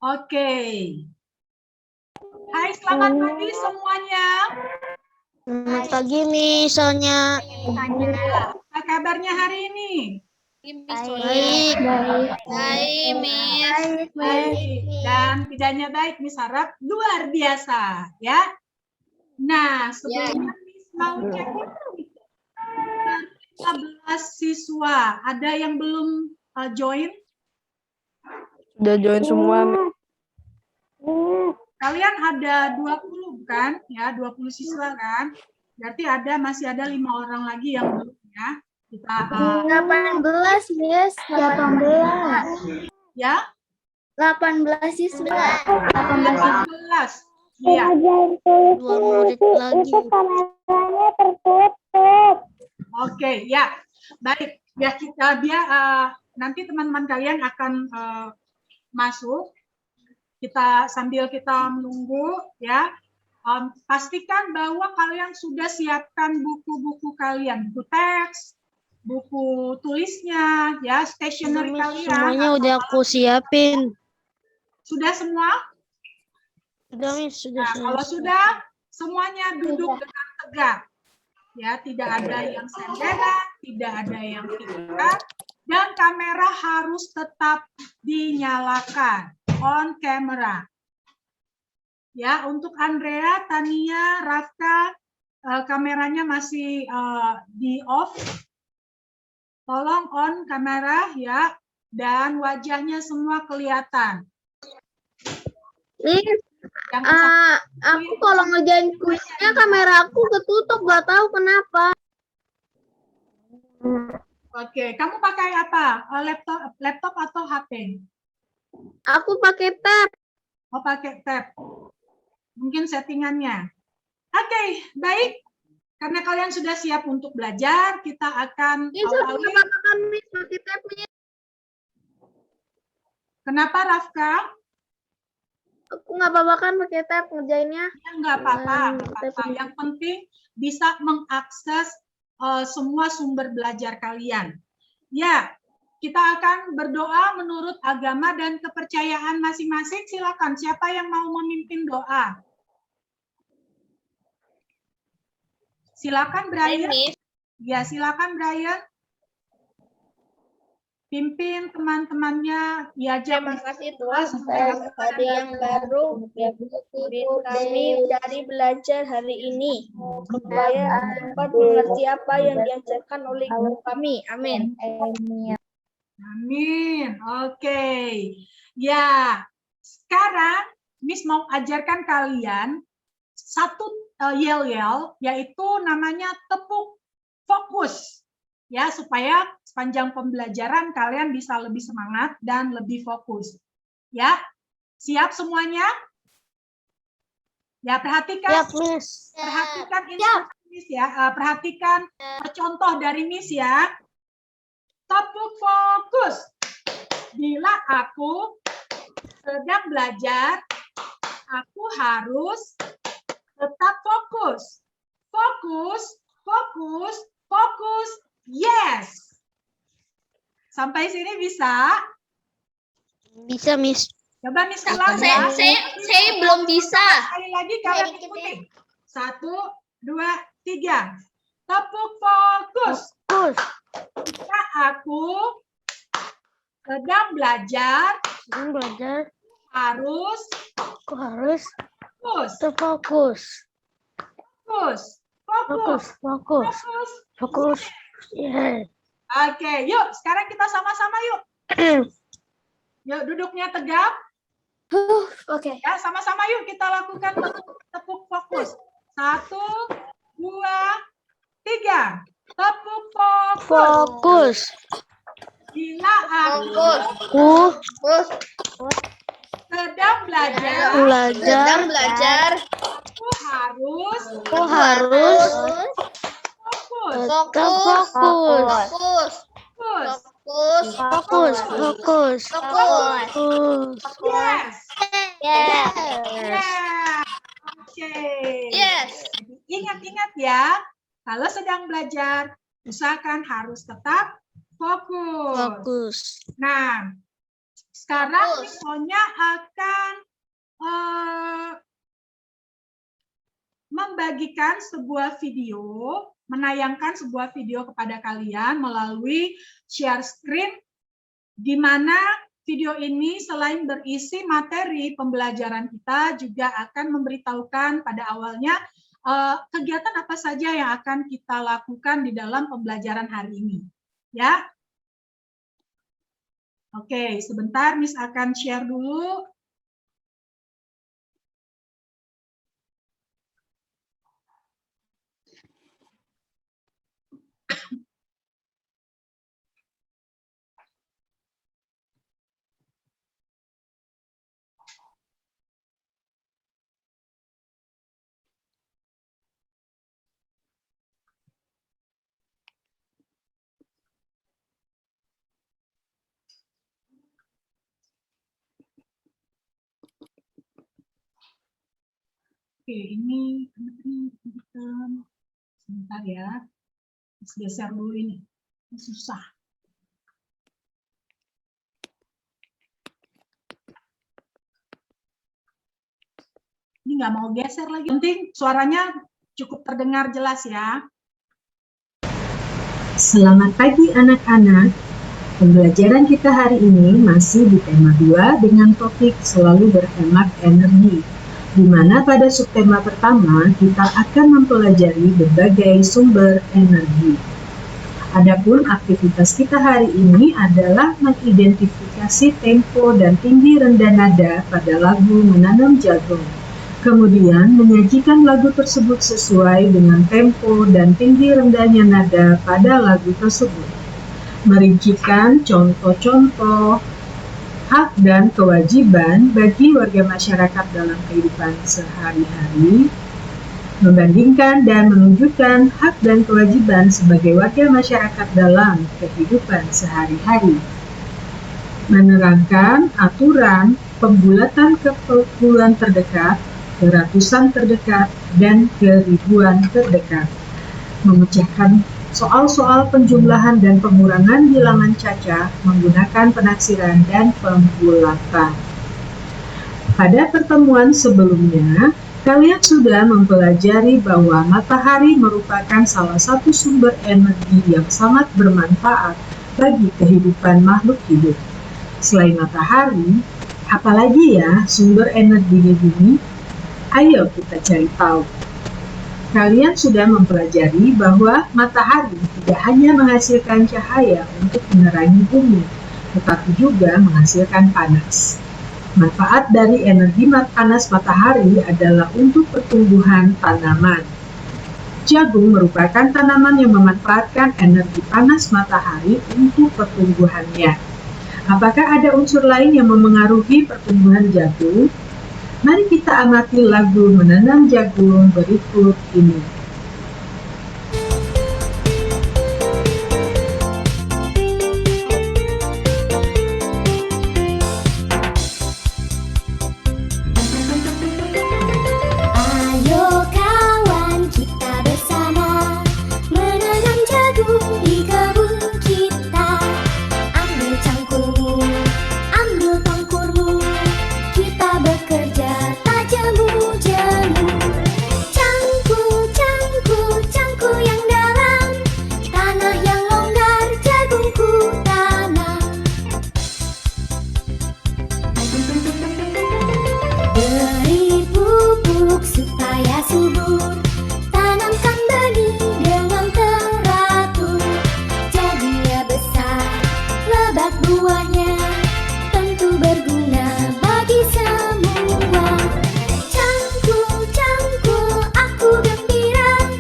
Oke. Hai, selamat pagi semuanya. Selamat pagi, Miss Sonya. Apa kabarnya hari ini? Baik. Baik, Miss. Baik. Dan tidaknya baik, Miss harap luar biasa, ya. Nah, sebelumnya Miss mau cek 15 siswa. Ada yang belum join? Sudah join semua. Kalian ada 20 kan? Ya, 20 siswa kan? Berarti masih ada 5 orang lagi yang belum ya. Kita 18, Miss. 18. ya, 18 siswa. 18. Iya. 2 murid lagi. Kameranya tertutup. Oke, ya. Baik. Ya, kita nanti teman-teman kalian akan masuk. Sambil kita menunggu ya. Pastikan bahwa kalian sudah siapkan buku-buku kalian, buku teks, buku tulisnya, ya, stationery kalian. Semuanya udah aku siapin. Sudah semua? Sudah, Miss. Sudah. Nah, kalau sudah, semuanya duduk dengan tegak. Ya, tidak ada yang senderan, tidak ada yang tingkat, dan kamera harus tetap dinyalakan, on camera. Ya, untuk Andrea, Tania, Rafka, kameranya masih di off. Tolong on kamera ya, dan wajahnya semua kelihatan. Aku kalau ngerjain kuisnya kamera aku ketutup, nggak tahu kenapa. Oke, kamu pakai apa? Laptop atau HP? Aku pakai tab. Oh, pakai tab. Mungkin settingannya. Oke, baik. Karena kalian sudah siap untuk belajar, kita akan awali. Pakai tab, Miss. Kenapa, Rafka? Aku nggak apa-apa kan pakai tab ngerjainnya. Ya, nggak apa-apa. Yang penting bisa mengakses semua sumber belajar kalian. Ya, kita akan berdoa menurut agama dan kepercayaan masing-masing. Silakan, siapa yang mau memimpin doa? Silakan, Brian. Ya, silakan, Brian. Pimpin teman-temannya, diajak. Terima kasih Tuhan atas hari yang baru. Beri kami dari belajar hari ini supaya dapat mengerti apa yang diajarkan oleh guru kami. Amin. Amin. Oke. Ya, sekarang Miss mau ajarkan kalian satu yel-yel, yaitu namanya tepuk fokus. Ya, supaya sepanjang pembelajaran kalian bisa lebih semangat dan lebih fokus. Ya, siap semuanya? Ya, perhatikan. Siap, Miss. Perhatikan instruksi Miss ya. Perhatikan contoh dari Miss ya. Tepuk fokus. Bila aku sedang belajar, aku harus tetap fokus. Fokus, fokus, fokus. Yes. Sampai sini bisa? Bisa, Miss. Coba Miss ulang ya. Saya belum bisa. Sekali lagi kalian ikuti. 1, 2, 3. Tepuk fokus. Fokus. Jika aku sedang belajar, Aku harus fokus. terfokus. Fokus. Fokus. Fokus. Fokus. Yeah. Oke, yuk sekarang kita sama-sama yuk. Yuk duduknya tegap. Oke. Ya, sama-sama yuk kita lakukan tepuk fokus. 1, 2, 3. Tepuk fokus. Fokus. Bila aku sedang belajar, aku harus fokus. Tetap fokus. Fokus. Fokus. Yes. Yes. Yeah. Oke. Yes. Ingat-ingat ya, kalau sedang belajar, usahakan harus tetap fokus. Fokus. Nah, Sekarang Miss Sonia akan membagikan sebuah video, menayangkan sebuah video kepada kalian melalui share screen, di mana video ini selain berisi materi pembelajaran kita juga akan memberitahukan pada awalnya kegiatan apa saja yang akan kita lakukan di dalam pembelajaran hari ini. Ya. Oke, sebentar Miss akan share dulu. Oke, ini sebentar ya, geser dulu ini susah. Ini nggak mau geser lagi, penting suaranya cukup terdengar jelas ya. Selamat pagi anak-anak. Pembelajaran kita hari ini masih di tema 2 dengan topik selalu berhemat energi, di mana pada subtema pertama kita akan mempelajari berbagai sumber energi. Adapun aktivitas kita hari ini adalah mengidentifikasi tempo dan tinggi rendah nada pada lagu Menanam Jagung. Kemudian menyajikan lagu tersebut sesuai dengan tempo dan tinggi rendahnya nada pada lagu tersebut. Merincikan contoh-contoh hak dan kewajiban bagi warga masyarakat dalam kehidupan sehari-hari, membandingkan dan menunjukkan hak dan kewajiban sebagai warga masyarakat dalam kehidupan sehari-hari, menerangkan aturan pembulatan ke puluhan terdekat, ke ratusan terdekat, dan ke ribuan terdekat, memecahkan soal-soal penjumlahan dan pengurangan bilangan cacah menggunakan penaksiran dan pembulatan. Pada pertemuan sebelumnya, kalian sudah mempelajari bahwa matahari merupakan salah satu sumber energi yang sangat bermanfaat bagi kehidupan makhluk hidup. Selain matahari, apalagi ya sumber energi di bumi? Ayo kita cari tahu. Kalian sudah mempelajari bahwa matahari tidak hanya menghasilkan cahaya untuk menerangi bumi, tetapi juga menghasilkan panas. Manfaat dari energi panas matahari adalah untuk pertumbuhan tanaman. Jagung merupakan tanaman yang memanfaatkan energi panas matahari untuk pertumbuhannya. Apakah ada unsur lain yang memengaruhi pertumbuhan jagung? Mari kita amati lagu Menanam Jagung berikut ini. Ayo kawan kita bersama menanam jagung di kebun kita. Ambil cangkulmu, ambil tangkurmu, kita bekerja tak jemu-jemu. Cangkul, cangkul, cangkul yang dalam, tanah yang longgar jagungku tanam. Beri pupuk supaya subur, tanamkan benih dengan teratur. Jadinya besar, lebat buahnya, tentu berguna bagi semua. Cangkul, cangkul, aku gembira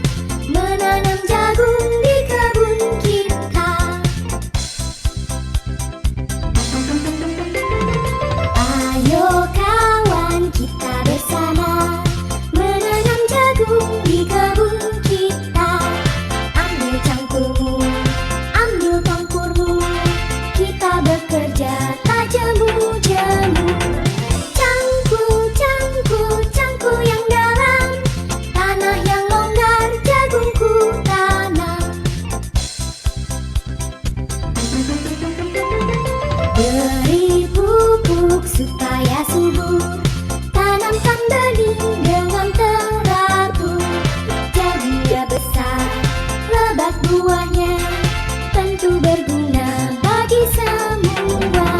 menanam jagung di kebun kita. Ayo kawan kita bersama menanam jagung di kebun kita. Ambil cangkulmu, ambil tangkurmu, kita bekerja tak jemu-jemu. Cangkul, cangkul, cangkul yang dalam, tanah yang longgar jagungku tanam. Beri pupuk pupuk supaya subur. Tanamkan benih dengan teratur. Jadinya besar, lebat buahnya, tentu berguna bagi semua.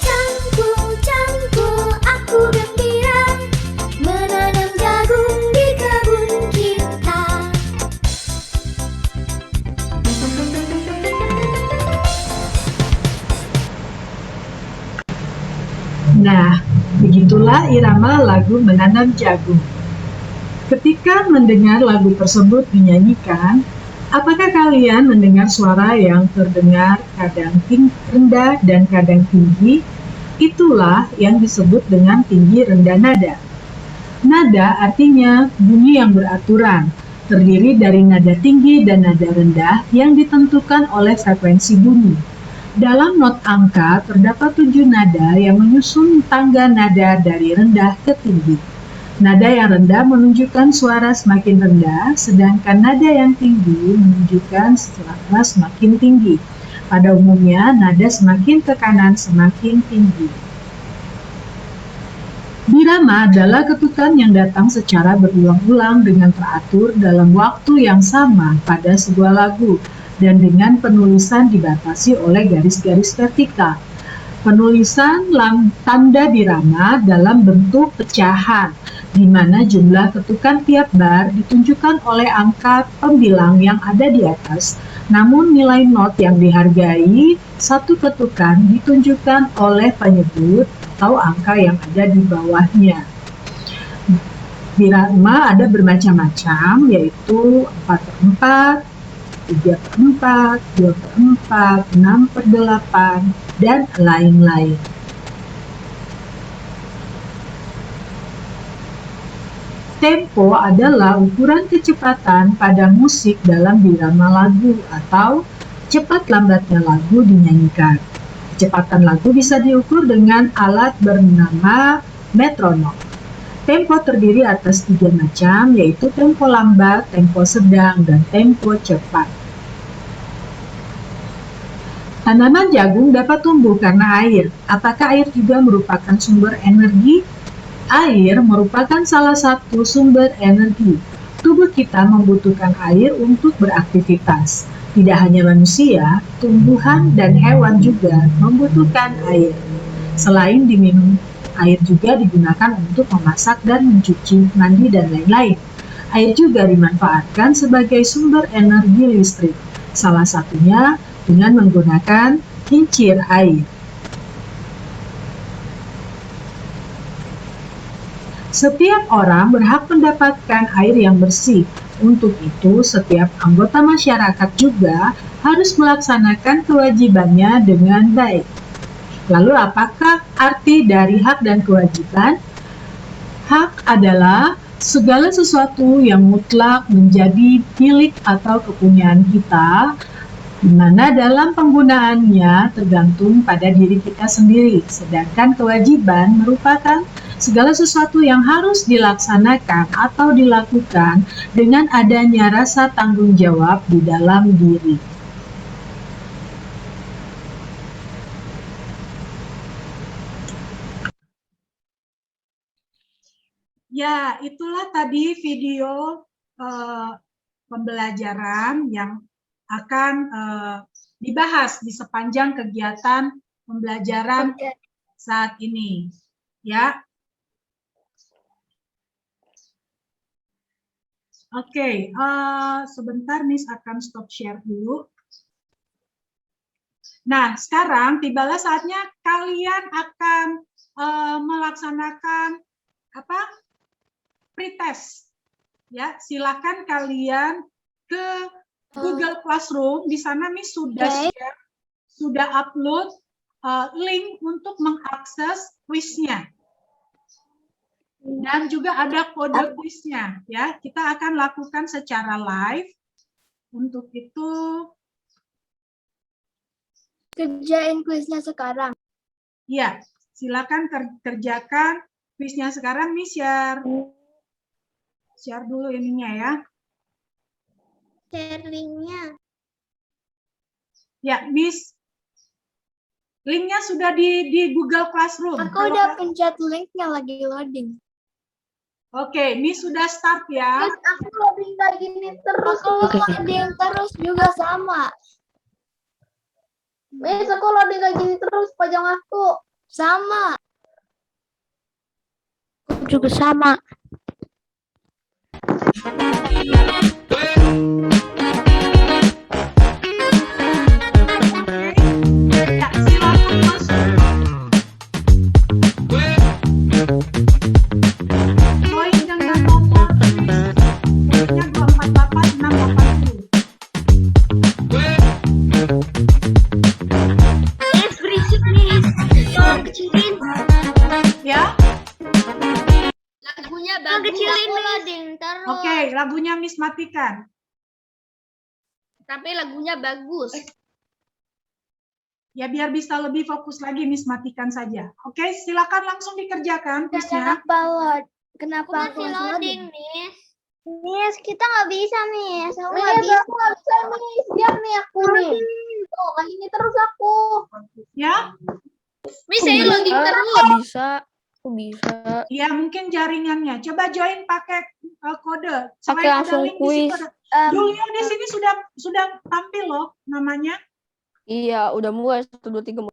Cangkul, cangkul, aku gembira menanam jagung di kebun kita. Nah, begitulah irama lagu Menanam Jagung. Ketika mendengar lagu tersebut dinyanyikan, apakah kalian mendengar suara yang terdengar kadang rendah dan kadang tinggi? Itulah yang disebut dengan tinggi rendah nada. Nada artinya bunyi yang beraturan, terdiri dari nada tinggi dan nada rendah yang ditentukan oleh frekuensi bunyi. Dalam not angka terdapat 7 nada yang menyusun tangga nada dari rendah ke tinggi. Nada yang rendah menunjukkan suara semakin rendah, sedangkan nada yang tinggi menunjukkan suara semakin tinggi. Pada umumnya, nada semakin ke kanan semakin tinggi. Birama adalah ketukan yang datang secara berulang-ulang dengan teratur dalam waktu yang sama pada sebuah lagu, dan dengan penulisan dibatasi oleh garis-garis vertikal. Penulisan tanda birama dalam bentuk pecahan, di mana jumlah ketukan tiap bar ditunjukkan oleh angka pembilang yang ada di atas, namun nilai not yang dihargai satu ketukan ditunjukkan oleh penyebut atau angka yang ada di bawahnya. Birama ada bermacam-macam, yaitu 4/4, 3/4, 2/4, 6/8, dan lain-lain. Tempo adalah ukuran kecepatan pada musik dalam birama lagu atau cepat lambatnya lagu dinyanyikan. Kecepatan lagu bisa diukur dengan alat bernama metronom. Tempo terdiri atas 3 macam, yaitu tempo lambat, tempo sedang, dan tempo cepat. Tanaman jagung dapat tumbuh karena air. Apakah air juga merupakan sumber energi? Air merupakan salah satu sumber energi. Tubuh kita membutuhkan air untuk beraktivitas. Tidak hanya manusia, tumbuhan dan hewan juga membutuhkan air. Selain diminum, air juga digunakan untuk memasak dan mencuci, mandi, dan lain-lain. Air juga dimanfaatkan sebagai sumber energi listrik, salah satunya dengan menggunakan kincir air. Setiap orang berhak mendapatkan air yang bersih. Untuk itu, setiap anggota masyarakat juga harus melaksanakan kewajibannya dengan baik. Lalu apakah arti dari hak dan kewajiban? Hak adalah segala sesuatu yang mutlak menjadi milik atau kepunyaan kita, di mana dalam penggunaannya tergantung pada diri kita sendiri. Sedangkan kewajiban merupakan segala sesuatu yang harus dilaksanakan atau dilakukan dengan adanya rasa tanggung jawab di dalam diri. Ya, itulah tadi video pembelajaran yang akan dibahas di sepanjang kegiatan pembelajaran saat ini. Ya. Oke, sebentar Miss akan stop share dulu. Nah, sekarang tibalah saatnya kalian akan melaksanakan pretest. Ya, silakan kalian ke Google Classroom. Di sana Miss sudah share, sudah upload link untuk mengakses kuisnya. Dan juga ada kode kuisnya, ya. Kita akan lakukan secara live. Untuk itu Kerjain kuisnya sekarang. ya, silakan kerjakan kuisnya sekarang. Miss share dulu ininya ya. Share linknya. Ya, Miss Linknya sudah di Google Classroom. Aku Kalau- udah pencet linknya lagi loading. Oke, ini sudah start ya. Terus aku loading kayak gini terus. Aku loading terus juga sama. Miss, aku loading kayak gini terus, pajang aku. Sama. Aku juga sama. Ya, silakan masuk. Join dengan nomor nya 248680. Miss, berisik, Miss. Tolong kecilin. Ya, Lagunya bagus. Kecilin, aku loading terus. oke, lagunya Miss matikan. Tapi lagunya bagus. Ya, biar bisa lebih fokus lagi, Miss matikan saja. Oke, silakan langsung dikerjakan quiznya. Kenapa aku loading, Miss? Miss, kita nggak bisa, Miss. Aku nggak bisa. Aku nggak bisa, Miss. Diam nih aku nih. Tuh, kayak gini terus aku. Ya, Miss, saya loading terus. Bisa. Aku bisa. ya mungkin jaringannya. Coba join pakai kode. Pakai Selain ada langsung link di situ quiz. ada- Julio di sini sudah tampil loh namanya. Iya, udah mulai 1, 2, 3.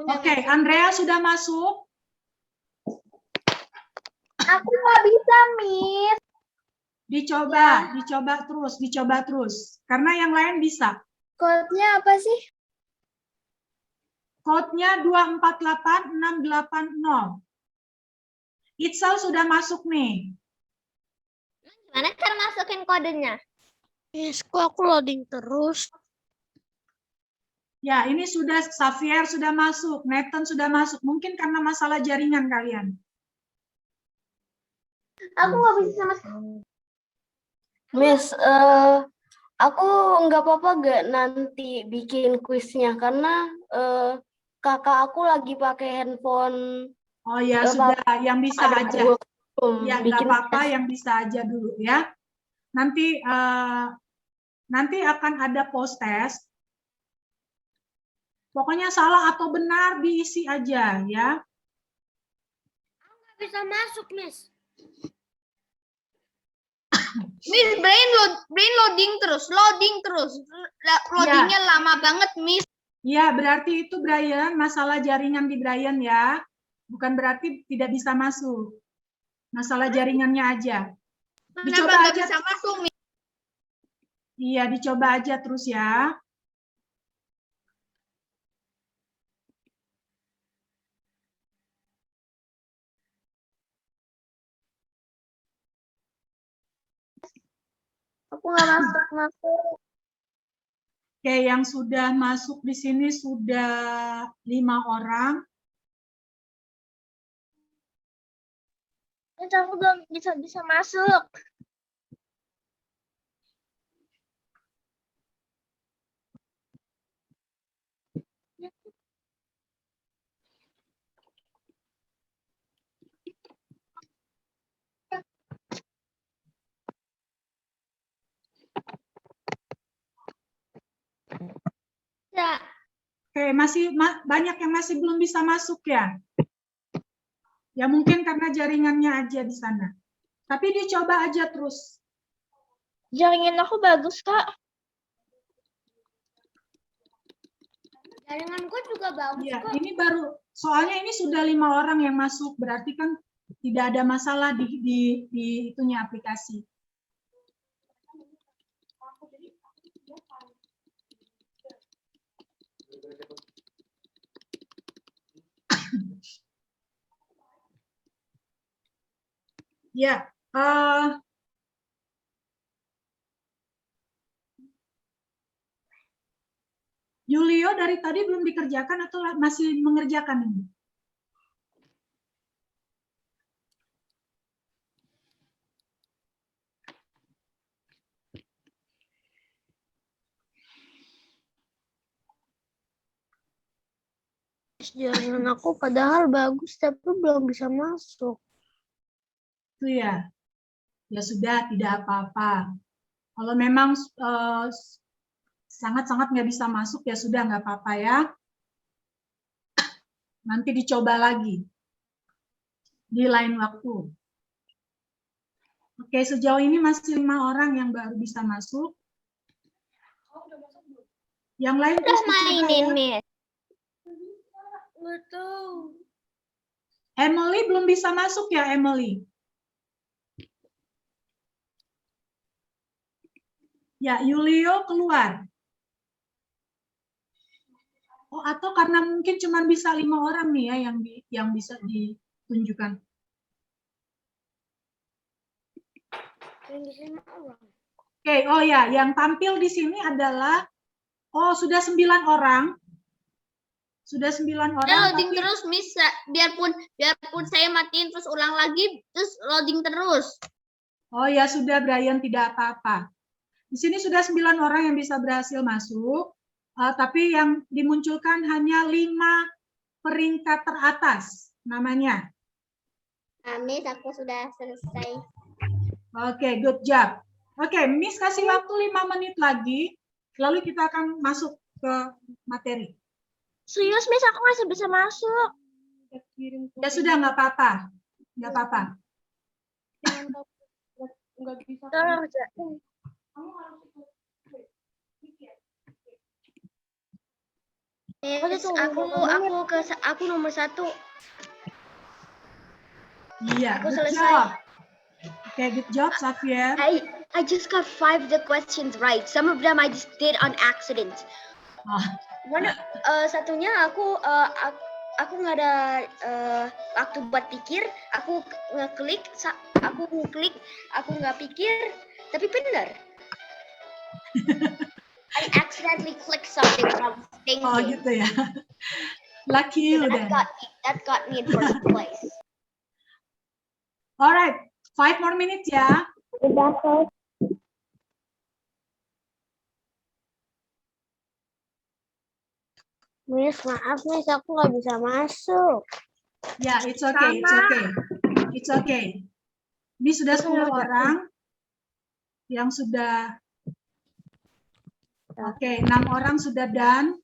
Oke, Andrea sudah masuk. Aku nggak bisa, Miss. Dicoba terus. Karena yang lain bisa. Code-nya apa sih? Code-nya 248680. Itzal sudah masuk nih. Gimana cara masukin kodenya? Miss, kok aku loading terus? Ya, ini sudah Xavier sudah masuk, Nathan sudah masuk. Mungkin karena masalah jaringan kalian. Aku nggak bisa sama sekali. Miss, aku nggak apa-apa nggak nanti bikin kuisnya karena kakak aku lagi pakai handphone. Oh ya, Nggak sudah, yang bisa ada aja. gua belum Ya, nggak bikin apa-apa, tes. yang bisa aja dulu ya. Nanti akan ada post test. Pokoknya salah atau benar diisi aja ya. Bisa masuk, Miss. Miss, brain loading terus. Loadingnya lama banget, Miss. Ya, berarti itu Brian, masalah jaringan di Brian ya. Bukan berarti tidak bisa masuk. Masalah jaringannya aja. Dicoba Kenapa nggak aja. bisa masuk, Miss? Iya, dicoba aja terus ya. Aku nggak masuk. Oke, yang sudah masuk di sini sudah 5 orang. Aku belum bisa masuk. Ya. Oke, banyak yang masih belum bisa masuk ya. Ya mungkin karena jaringannya aja di sana. Tapi dicoba aja terus. Jaringan aku bagus, Kak. Jaringanku juga bagus Ya, kok. ini baru. Soalnya ini sudah 5 orang yang masuk. Berarti kan tidak ada masalah di itunya aplikasi. Ya, Julio dari tadi belum dikerjakan atau masih mengerjakan ini? Jaringan aku padahal bagus tapi belum bisa masuk. Itu ya. Ya sudah, tidak apa-apa. Kalau memang sangat-sangat nggak bisa masuk, ya sudah nggak apa-apa ya. Nanti dicoba lagi di lain waktu. Oke, sejauh ini masih 5 orang yang baru bisa masuk. Yang lain terus dicoba ya. Miss. Emily belum bisa masuk ya, Emily? Ya, Yulio keluar. Oh, atau karena mungkin cuma bisa 5 orang nih ya yang bisa ditunjukkan. Oke, oh ya, yang tampil di sini adalah sudah 9 orang. Sudah 9 orang. Loading tapi, terus, Miss. Biarpun saya matiin terus ulang lagi, terus loading terus. Oh ya sudah, Brian, tidak apa-apa. Di sini sudah 9 orang yang bisa berhasil masuk, tapi yang dimunculkan hanya 5 peringkat teratas namanya. Miss, aku sudah selesai. Oke, good job. Oke, Miss kasih waktu 5 menit lagi, lalu kita akan masuk ke materi. Serius, Miss, aku masih bisa masuk. Ya sudah, nggak apa-apa. Nggak apa-apa. Tolong, Miss, aku nomor 1. Iya, Aku good selesai. job. Oke, good job, Xavier. I just got 5 of the questions right. Some of them I just did on accident. Oh, Satunya aku nggak ada waktu buat pikir. Aku ngeklik, aku nggak pikir, tapi benar. I accidentally clicked something from thinking. oh gitu ya. Lucky you then. That got me in first place. Alright, 5 more minutes ya. Miss, maaf Miss, aku nggak bisa masuk. Ya, it's okay, it's okay. It's okay. Ini sudah 10 orang yang sudah. Oke, 6 orang sudah done.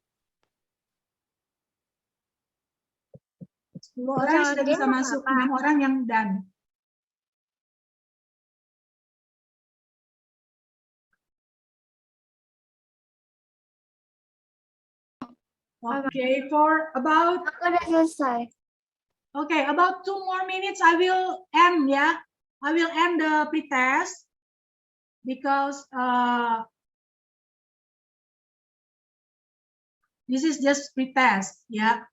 10 orang yang sudah bisa masuk, 6 orang yang done. Okay, for about Aku udah selesai. okay, about 2 more minutes I will end ya. I will end the pretest because this is just pretest, yeah.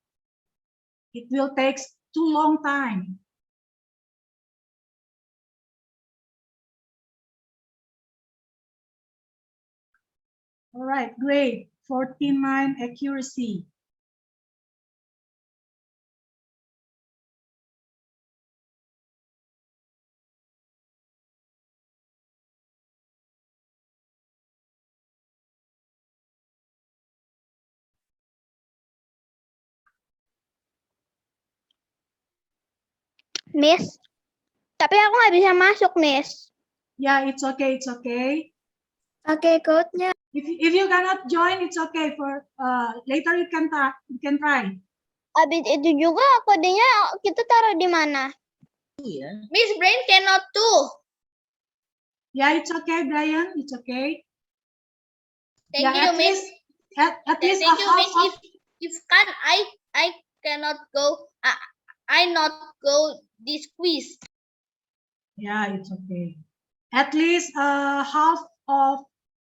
It will take too long time. All right, great. 49 accuracy. Miss, tapi aku nggak bisa masuk, Miss. Yeah, it's okay, it's okay. Pakai code-nya. If you cannot join, it's okay. For later you can try. Habis itu juga kodenya kita taruh di mana? Miss, Brain cannot too. Yeah, it's okay, Brian. It's okay. Thank Yeah, you, Miss. At least Thank you, half Miss. of- If can I cannot go. I not go this quiz. Yeah, it's okay. At least half of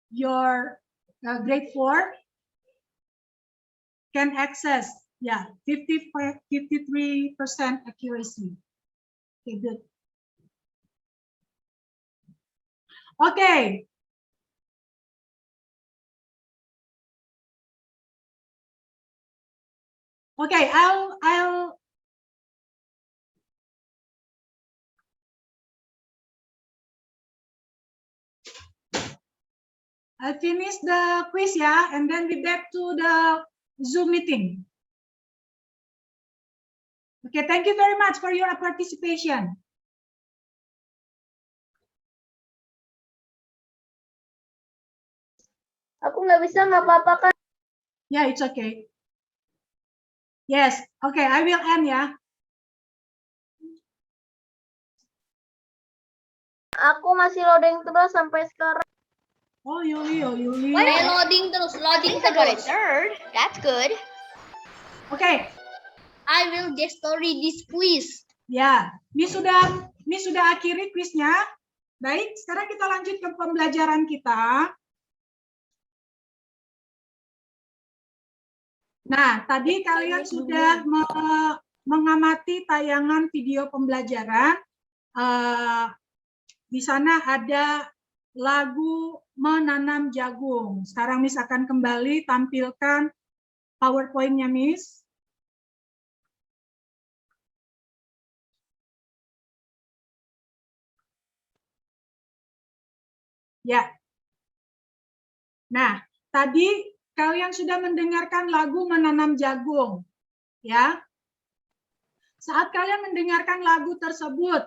your grade 4 can access. Yeah, 53% accuracy. Okay, good. Okay. Okay, I'll finish the quiz, yeah, and then we back to the Zoom meeting. Okay, thank you very much for your participation. Aku nggak bisa, nggak apa-apa kan? Yeah, it's okay. Yes, okay, I will end ya. Aku masih loading terus sampai sekarang. Oh, Yuli, oh, Yuli. Loading terus, loading terus. Third, that's good. Okay, I will get story this quiz. ya, ini sudah akhiri kuisnya. Baik, sekarang kita lanjut ke pembelajaran kita. Nah, tadi kalian sudah mengamati tayangan video pembelajaran. Di sana ada lagu Menanam Jagung. Sekarang Miss akan kembali tampilkan PowerPoint-nya, Miss. Ya. Nah, tadi kalian sudah mendengarkan lagu Menanam Jagung, ya. Saat kalian mendengarkan lagu tersebut,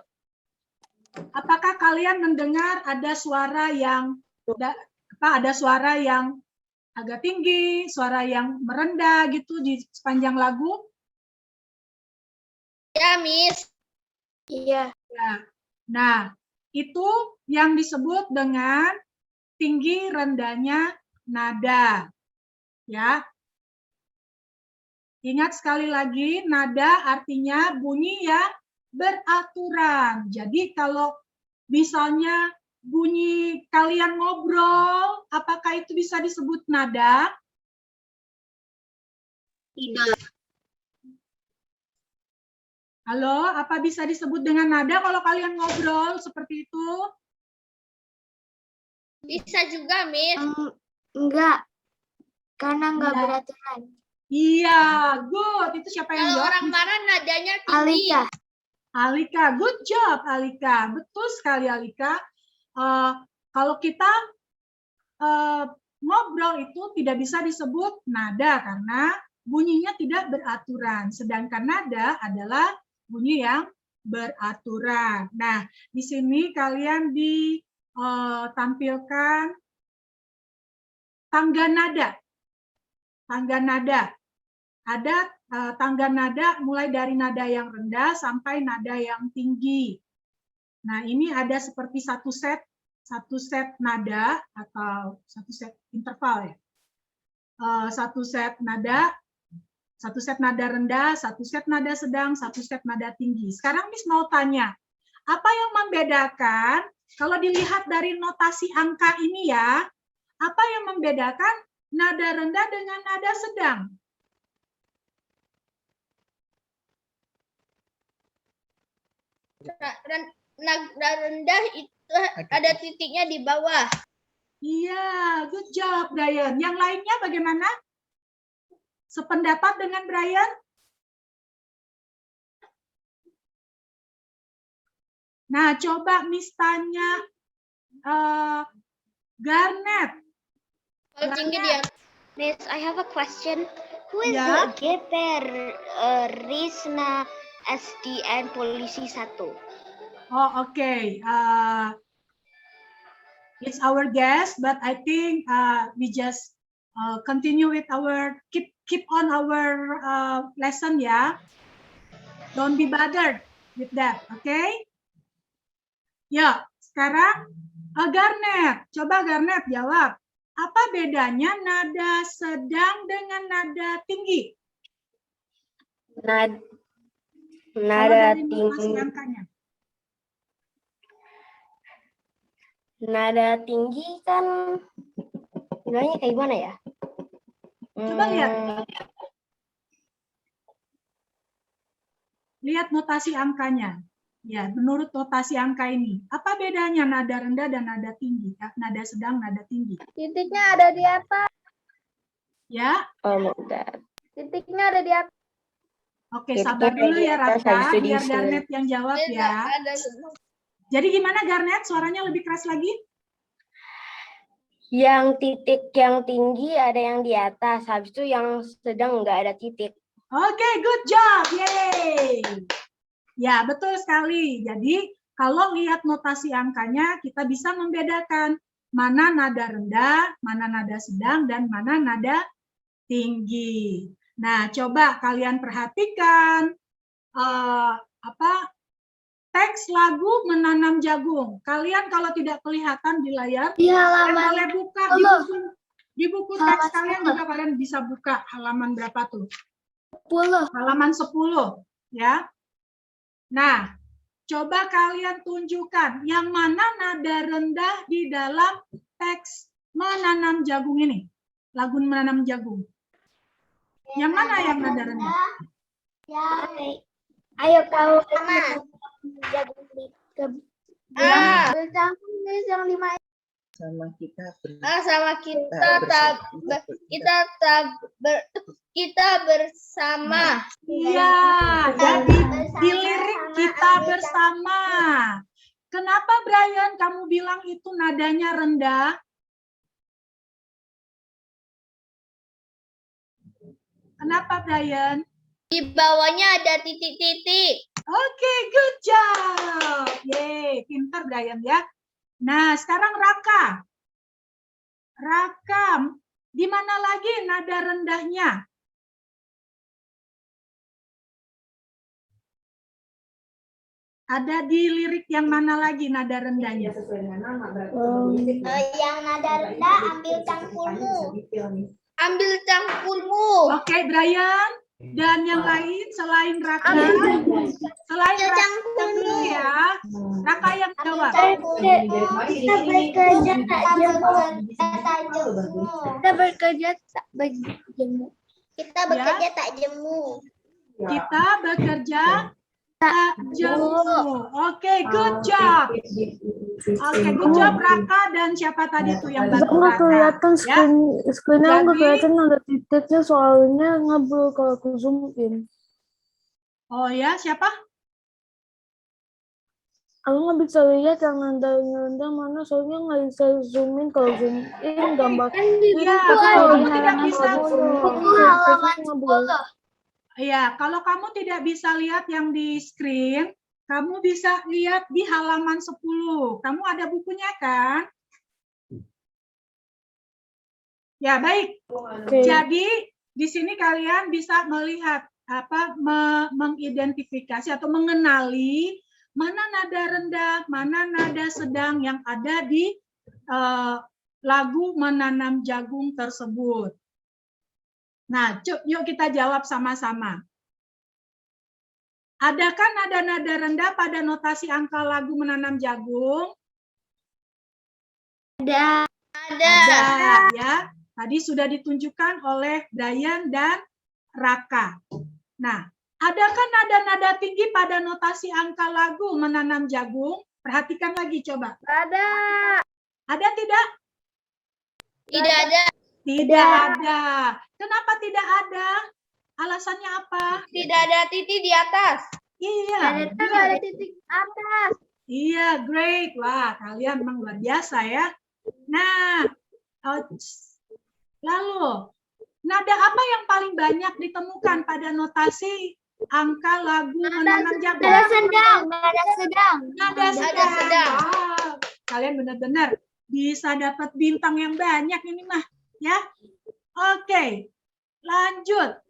apakah kalian mendengar ada suara yang agak tinggi, suara yang merendah gitu di sepanjang lagu? Ya, Miss. Iya. Ya. Nah, itu yang disebut dengan tinggi rendahnya nada. Ya. Ingat sekali lagi, nada artinya bunyi yang beraturan. Jadi kalau misalnya bunyi kalian ngobrol, apakah itu bisa disebut nada? Tidak. Halo, apa bisa disebut dengan nada kalau kalian ngobrol seperti itu? Bisa juga, Miss. Enggak. Karena enggak Iya. beraturan. Iya, good. Itu siapa yang Kalau jawab? orang marah nadanya tinggi. Alika. Alika, good job Alika. Betul sekali Alika. Kalau kita ngobrol itu tidak bisa disebut nada karena bunyinya tidak beraturan. Sedangkan nada adalah bunyi yang beraturan. Nah, di sini kalian ditampilkan tangga nada. Tangga nada. Ada tangga nada mulai dari nada yang rendah sampai nada yang tinggi. Nah, ini ada seperti satu set nada atau satu set interval ya. Satu set nada rendah, satu set nada sedang, satu set nada tinggi. Sekarang Miss mau tanya, apa yang membedakan kalau dilihat dari notasi angka ini ya, apa yang membedakan nada rendah dengan nada sedang? Nada rendah itu ada titiknya di bawah. Iya, good job Brian. Yang lainnya bagaimana? Sependapat dengan Brian? Nah, coba Miss tanya Garnet. Kalau tinggi dia. Miss, I have a question. Who is Ya. GPR Risna SDN Polisi 1? Oh, okay. It's our guest, but I think we just continue with our keep on our lesson ya. Don't be bothered with that, okay? Ya, sekarang Garnet, coba Garnet jawab. Apa bedanya nada sedang dengan nada tinggi? Nada Kalau dari notasi tinggi. angkanya. Nada tinggi kan bilangnya kayak gimana ya? Coba lihat. Lihat notasi angkanya. Ya, menurut notasi angka ini, apa bedanya nada rendah dan nada tinggi? Nada sedang, nada tinggi. Titiknya ada di atas. Ya, Oh my God. Titiknya ada di atas. oke, Titiknya sabar dulu di ya atas, Raka, habis itu biar diisi. Garnet yang jawab ya. Jadi gimana Garnet? Suaranya lebih keras lagi? Yang titik yang tinggi ada yang di atas, habis itu yang sedang nggak ada titik. Oke, good job. Yeay. Ya, betul sekali. Jadi, kalau lihat notasi angkanya, kita bisa membedakan mana nada rendah, mana nada sedang, dan mana nada tinggi. Nah, coba kalian perhatikan teks lagu Menanam Jagung. Kalian kalau tidak kelihatan di layar, Di kalian halaman boleh buka di buku teks kalian juga kalian bisa buka halaman berapa tuh? 10. Halaman 10, ya. Nah, coba kalian tunjukkan yang mana nada rendah di dalam teks Menanam Jagung ini. Lagu Menanam Jagung. Yang mana yang nada rendah? Ayo kau Jagung yang 5. Sama kita kita bersama. Iya, jadi di lirik kita bersama. Kenapa Brian kamu bilang itu nadanya rendah? Kenapa Brian? Di bawahnya ada titik-titik. Oke, good job. Yeay, pintar Brian ya. Nah, sekarang Raka. Raka, di mana lagi nada rendahnya? Ada di lirik yang mana lagi nada rendahnya? Yang nada rendah ambil cangkulmu. Ambil cangkulmu. Oke, Brian. Dan yang lain selain Raka, selain Raka dulu ya. Raka yang jawab. Kita bekerja tak jemu. Kita bekerja tak jemu. Kita bekerja tak jemu. Kita bekerja tak jemu. Oke, good job. Oke, good job Raka dan siapa tadi tuh yang bantu Nggak Raka? kelihatan Ya. screen-nya nggak Jadi- kelihatan ada titiknya soalnya ngebul kalau aku zoom in. Oh ya, siapa? Aku nggak bisa lihat yang nada mana soalnya nggak bisa zoom in kalau zoom in gambar. Iya, Tapi kalau kalau kamu di tidak halaman bisa, halaman ngebul. iya, kalau kamu tidak bisa lihat yang di screen, kamu bisa lihat di halaman 10. Kamu ada bukunya kan? Ya, baik. Oke. Jadi di sini kalian bisa melihat mengidentifikasi atau mengenali mana nada rendah, mana nada sedang yang ada di lagu Menanam Jagung tersebut. Nah, yuk kita jawab sama-sama. Adakah nada-nada rendah pada notasi angka lagu Menanam Jagung? Ada. Ada, ya. Tadi sudah ditunjukkan oleh Brian dan Raka. Nah, adakah nada-nada tinggi pada notasi angka lagu Menanam Jagung? Perhatikan lagi coba. Ada. Ada tidak? Tidak ada. Tidak ada. Kenapa tidak ada? Alasannya apa? Tidak ada titik di atas. Iya. Ada titik atas. Iya, great. Wah, kalian memang luar biasa ya. Nah, lalu, nada apa yang paling banyak ditemukan pada notasi angka lagu Menanam Jagung? Nada sedang. Nada sedang. Nada sedang. Wow, kalian benar-benar bisa dapat bintang yang banyak ini mah, ya. Oke, lanjut.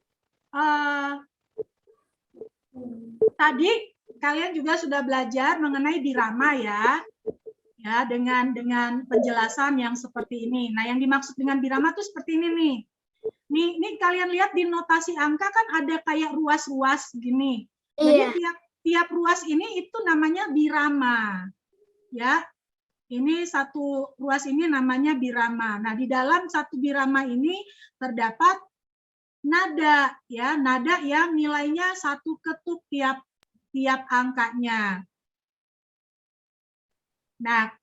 Tadi kalian juga sudah belajar mengenai birama ya, dengan penjelasan yang seperti ini. Nah, yang dimaksud dengan birama tuh seperti ini nih. Nih kalian lihat di notasi angka kan ada kayak ruas-ruas gini. Jadi tiap ruas ini itu namanya birama, ya. Ini satu ruas ini namanya birama. Nah, di dalam satu birama ini terdapat nada, ya, nada yang nilainya satu ketuk tiap angkanya. Nah,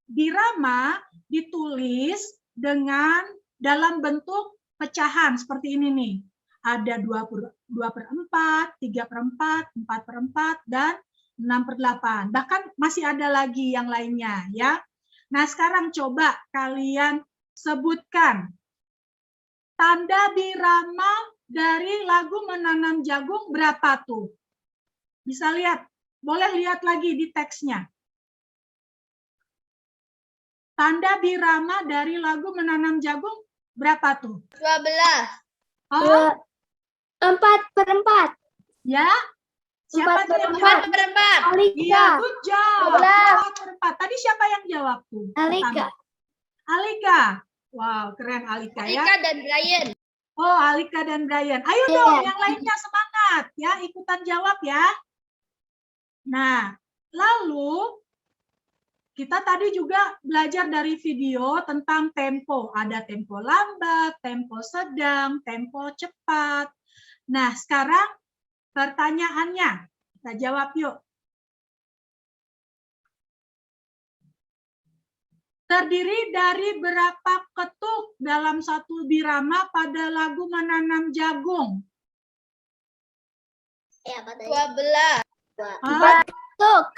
birama ditulis dalam bentuk pecahan seperti ini nih. Ada 2/4, 3/4, 4/4, dan 6/8. Bahkan masih ada lagi yang lainnya, ya. Nah, sekarang coba kalian sebutkan tanda birama dari lagu menanam jagung berapa tuh? Bisa lihat, boleh lihat lagi di teksnya. Tanda birama dari lagu menanam jagung berapa tuh? 12. Oh, 4/4. ya. Siapa tuh yang 4/4. jawab? 4/4. Iya, good job. 12. 4/4. Tadi siapa yang jawab tuh? Alika. Alika. Wow, keren Alika ya. Alika dan Brian. Oh, Alika dan Brian. Ayo dong, yang lainnya semangat ya, ikutan jawab ya. Nah, lalu kita tadi juga belajar dari video tentang tempo. Ada tempo lambat, tempo sedang, tempo cepat. Nah, sekarang pertanyaannya, kita jawab yuk. Terdiri dari berapa ketuk dalam satu birama pada lagu menanam jagung? Ya, apa tadi? 12. Hah? Tuk.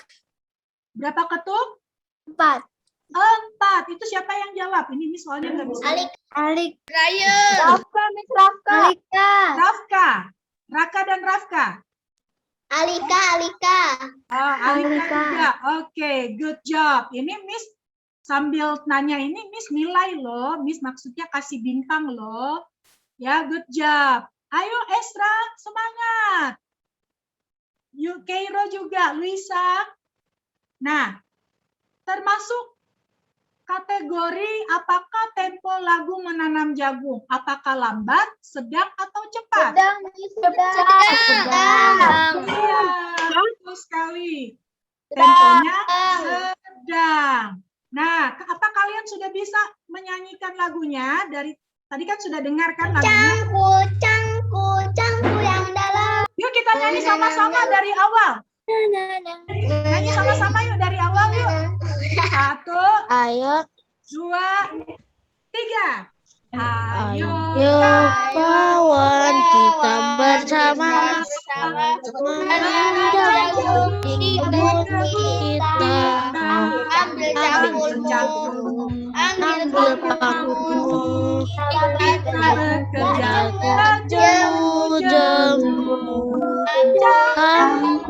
Berapa ketuk? 4. 4. Itu siapa yang jawab? Ini soalnya nggak bisa. Alik. Brian. Rafka, Miss Rafka. Alika. Rafka. Raka dan Rafka. Alika. Oh, Alika Alika. juga. Oke, good job. Ini Miss sambil nanya ini Miss nilai loh. Miss maksudnya kasih bintang loh. Ya, good job. Ayo Esra, semangat. Yuk, Keiro juga, Luisa. Nah, termasuk kategori apakah tempo lagu menanam jagung? Apakah lambat, sedang, atau cepat? Sedang. Iya, betul sekali. Temponya sedang. Nah, apa kalian sudah bisa menyanyikan lagunya? Dari tadi kan sudah dengar kan lagunya? Cangku yang dalam. Yuk kita nyanyi sama-sama dari awal. Nyanyi sama-sama yuk dari awal yuk. 1, Ayo, 2, 3. Ayo kawan kita bersama menanam jagung di kebun kita. Ambil jagung. Ambil pakumu, kita bekerja jemu-jemu. Kamu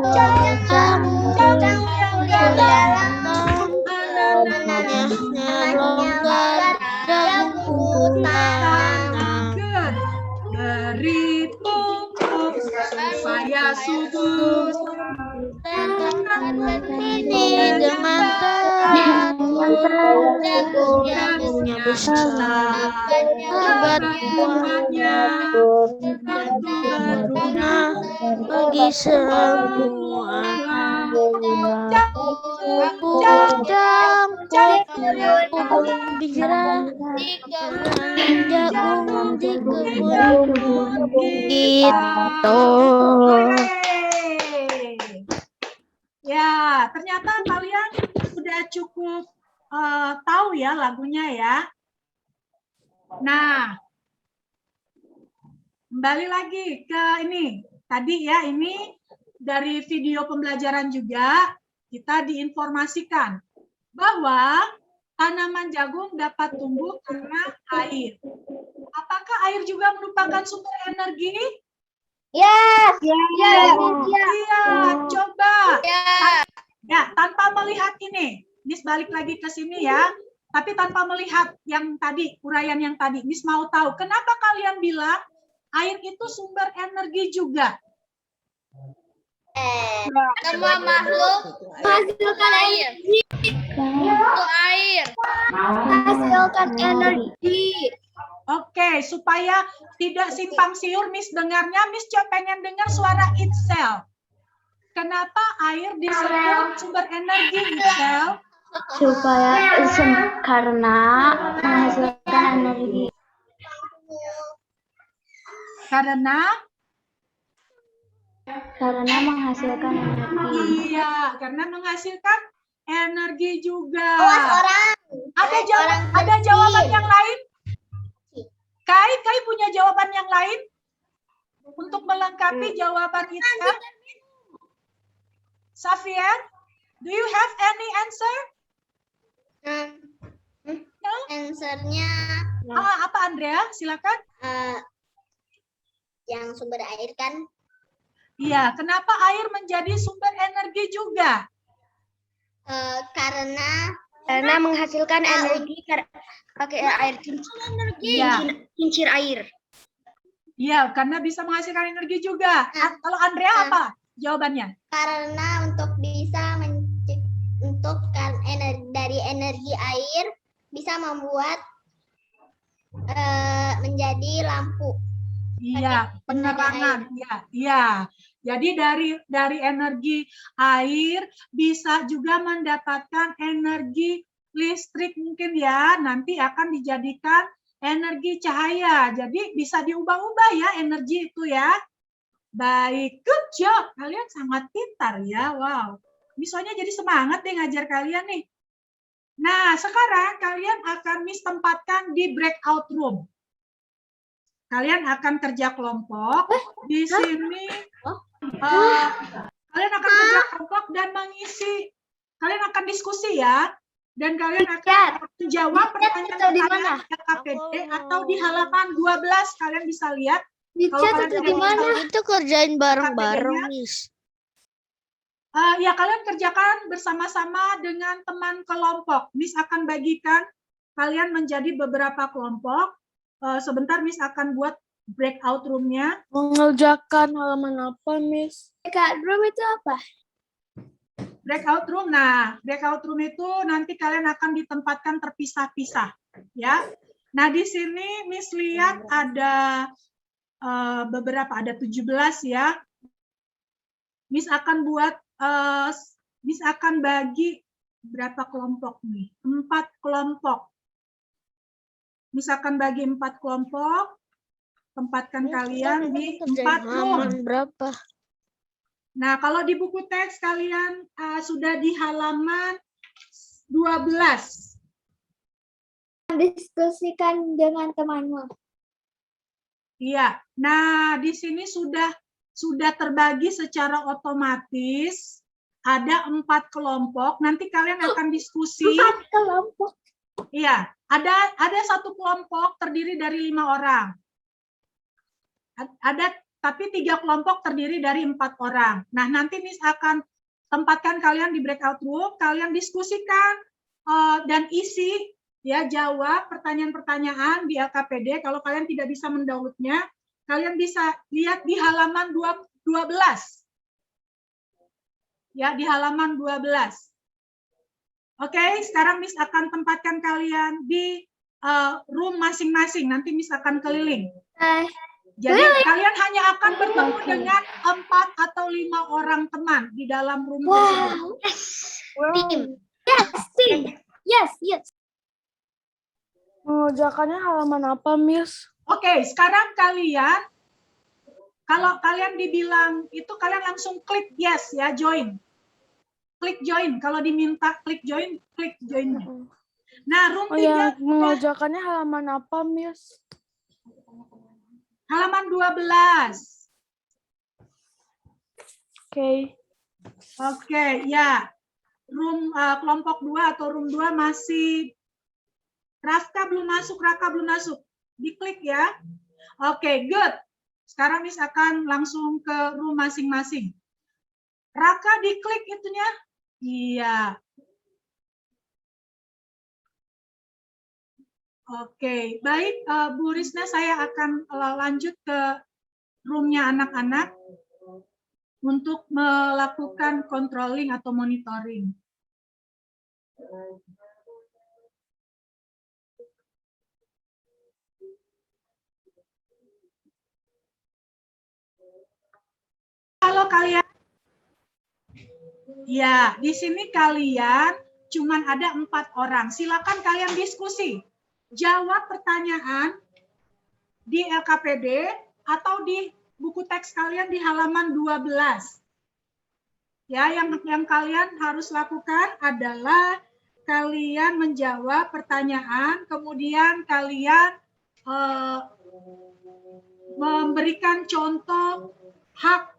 anaknya longgar, jagung tanam. Beri pupuk supaya subur. Ini dengan teratur, jagungnya besar, lebat buahnya, dan berguna bagi semua. Pupuk pupuk bicara, jagung di kebun gitu. Ya, ternyata kalian sudah cukup tahu ya lagunya ya. Nah, kembali lagi ke ini. Tadi ya, ini dari video pembelajaran juga kita diinformasikan bahwa tanaman jagung dapat tumbuh karena air. Apakah air juga merupakan sumber energi? Yes. Iya, coba. Ya. Ya, tanpa melihat ini. Miss balik lagi ke sini ya. Tapi tanpa melihat yang tadi, uraian yang tadi. Miss mau tahu, kenapa kalian bilang air itu sumber energi juga? Semua makhluk Menghasilkan air. Itu air. Menghasilkan energi. Oke, supaya tidak simpang siur Miss dengarnya, Miss pengen dengar suara itself. Kenapa air disebut sumber energi itself? Karena menghasilkan energi. Karena Menghasilkan energi. iya, karena menghasilkan energi juga. Awas orang. Ada jawaban yang lain? Kai punya jawaban yang lain untuk melengkapi jawaban itu? Safian, do you have any answer? No? Answernya Apa Andrea? Silakan. yang sumber air kan? Iya, kenapa air menjadi sumber energi juga? Karena menghasilkan energi pakai air kincir air. Iya, karena bisa menghasilkan energi juga. Kalau Andrea apa jawabannya? Karena untuk bisa dari energi air bisa membuat menjadi lampu. Iya, penerangan. Iya, iya. Jadi dari energi air bisa juga mendapatkan energi listrik mungkin ya. Nanti akan dijadikan energi cahaya. Jadi bisa diubah-ubah ya energi itu ya. Baik, good job. Kalian sangat pintar ya. Wow. Misalnya jadi semangat nih ngajar kalian nih. Nah, sekarang kalian akan Miss tempatkan di breakout room. Kalian akan kerja kelompok. Di sini kalian akan kerja kelompok dan mengisi. Kalian akan diskusi ya. Dan kalian akan menjawab pertanyaan-pertanyaan LKPD atau di halaman 12 kalian bisa lihat. Kalau kalian tidak bisa Itu kerjain bareng-bareng, Miss. ya kalian kerjakan bersama-sama dengan teman kelompok. Miss akan bagikan kalian menjadi beberapa kelompok. Sebentar Miss akan buat breakout room-nya. Mengerjakan halaman apa, Miss? Breakout room itu apa? Breakout room, nah breakout room itu nanti kalian akan ditempatkan terpisah-pisah, ya. Nah di sini Miss lihat ada beberapa, ada 17 ya. Miss akan buat, Miss akan bagi berapa kelompok nih? 4 kelompok. Miss akan bagi 4 kelompok, tempatkan kalian di 4 room. Berapa? Nah, kalau di buku teks kalian sudah di halaman 12. Diskusikan dengan temanmu. Iya. Nah, di sini sudah terbagi secara otomatis. Ada 4 kelompok. Nanti kalian akan diskusi. 4 kelompok. Iya, ada satu kelompok terdiri dari 5 orang. Tapi 3 kelompok terdiri dari 4 orang. Nah, nanti Miss akan tempatkan kalian di breakout room, kalian diskusikan dan isi, ya jawab pertanyaan-pertanyaan di LKPD. Kalau kalian tidak bisa mendownloadnya, kalian bisa lihat di halaman 12. Ya, di halaman 12. Oke, sekarang Miss akan tempatkan kalian di room masing-masing. Nanti Miss akan keliling. Jadi kalian hanya akan bertemu dengan 4 atau 5 orang teman di dalam room tersebut. Tim. Yes, tim. Yes. Mengerjakannya halaman apa, Miss? Oke, sekarang kalian, kalau kalian dibilang itu kalian langsung klik yes ya, join. Klik join. Kalau diminta klik join, klik join-nya. Nah, room 3 mengerjakannya halaman apa, Miss? halaman 12. Oke, ya. Room kelompok 2 atau room 2 masih Raka belum masuk. Diklik ya. Oke, good. Sekarang Miss akan langsung ke room masing-masing. Raka diklik itunya. Iya. Oke, baik Bu Risna, saya akan lanjut ke roomnya anak-anak untuk melakukan controlling atau monitoring. Kalau kalian, ya di sini kalian cuman ada 4 orang. Silakan kalian diskusi. Jawab pertanyaan di LKPD atau di buku teks kalian di halaman 12. Ya, yang kalian harus lakukan adalah kalian menjawab pertanyaan, kemudian kalian memberikan contoh hak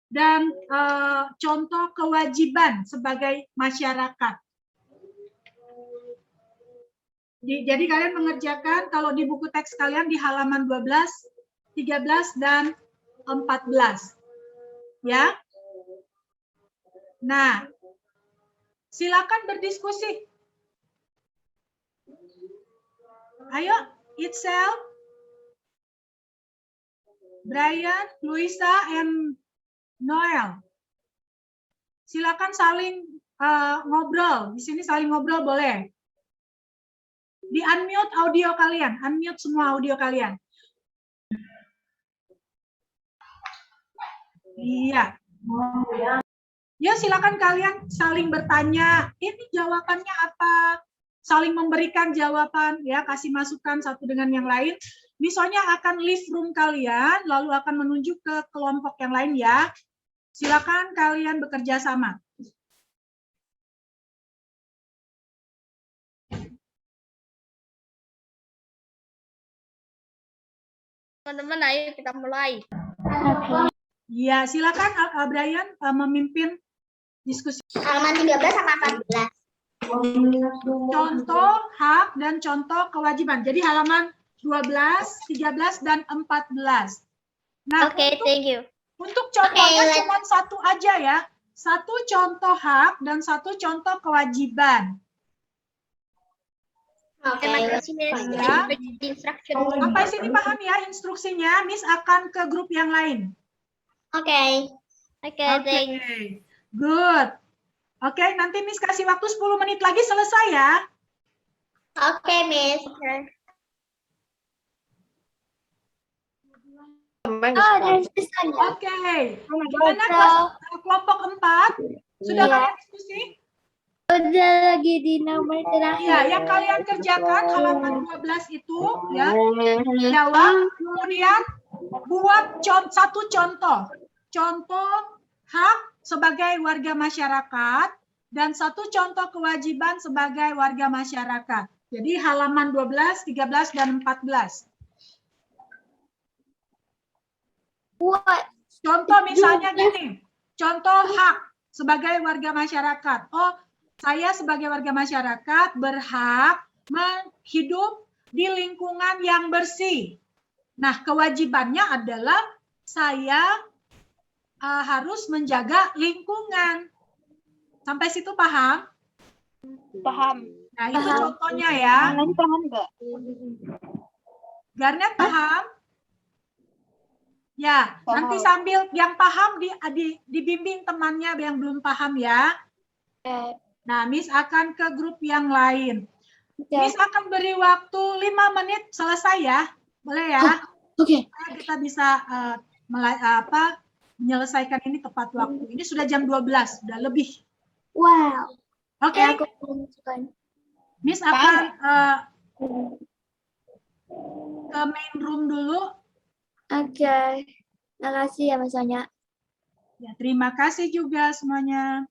dan contoh kewajiban sebagai masyarakat. Jadi kalian mengerjakan, kalau di buku teks kalian di halaman 12, 13, dan 14. Ya. Nah, silakan berdiskusi. Ayo, Itzel, Brian, Luisa, and Noel. Silakan saling ngobrol. Di sini saling ngobrol boleh. Di unmute audio kalian, unmute semua audio kalian. Iya. Ya, silakan kalian saling bertanya. Ini jawabannya apa? Saling memberikan jawaban, ya, kasih masukan satu dengan yang lain. Misalnya akan leave room kalian, lalu akan menuju ke kelompok yang lain, ya. Silakan kalian bekerja sama. Teman-teman, ayo kita mulai. Ya, silakan Brian memimpin diskusi. Halaman 13 sama 14. Contoh hak dan contoh kewajiban. Jadi halaman 12, 13, dan 14. Nah, Oke, thank you. untuk contohnya Oke, cuma satu aja ya. Satu contoh hak dan satu contoh kewajiban. Oke, Ya. Sampai sini paham ya instruksinya. Miss akan ke grup yang lain. Oke. Oke, thank you. Oke, good. Oke, nanti Miss kasih waktu 10 menit lagi selesai ya. Oke, Miss. Oke. Gimana kelompok 4? Sudah kalian diskusi? Udah lagi di nomor terakhir. Iya, yang kalian kerjakan halaman 12 itu ya. Jawab, kemudian buat satu contoh. Contoh hak sebagai warga masyarakat dan satu contoh kewajiban sebagai warga masyarakat. Jadi halaman 12, 13, dan 14. Contoh misalnya gini, contoh hak sebagai warga masyarakat. Oh, saya sebagai warga masyarakat berhak hidup di lingkungan yang bersih. Nah, kewajibannya adalah saya harus menjaga lingkungan. Sampai situ paham? Paham. Nah, itu contohnya ya. Paham nggak? Garnet paham? Ya, nanti sambil yang paham dibimbing temannya yang belum paham ya. Nah, Miss akan ke grup yang lain. Miss akan beri waktu 5 menit selesai ya. Boleh ya? Oke. Supaya kita bisa menyelesaikan ini tepat waktu. Ini sudah jam 12, sudah lebih. Wow. Oke. Miss akan ke main room dulu. Oke. Makasih ya Mas Sonya. Ya, terima kasih juga semuanya.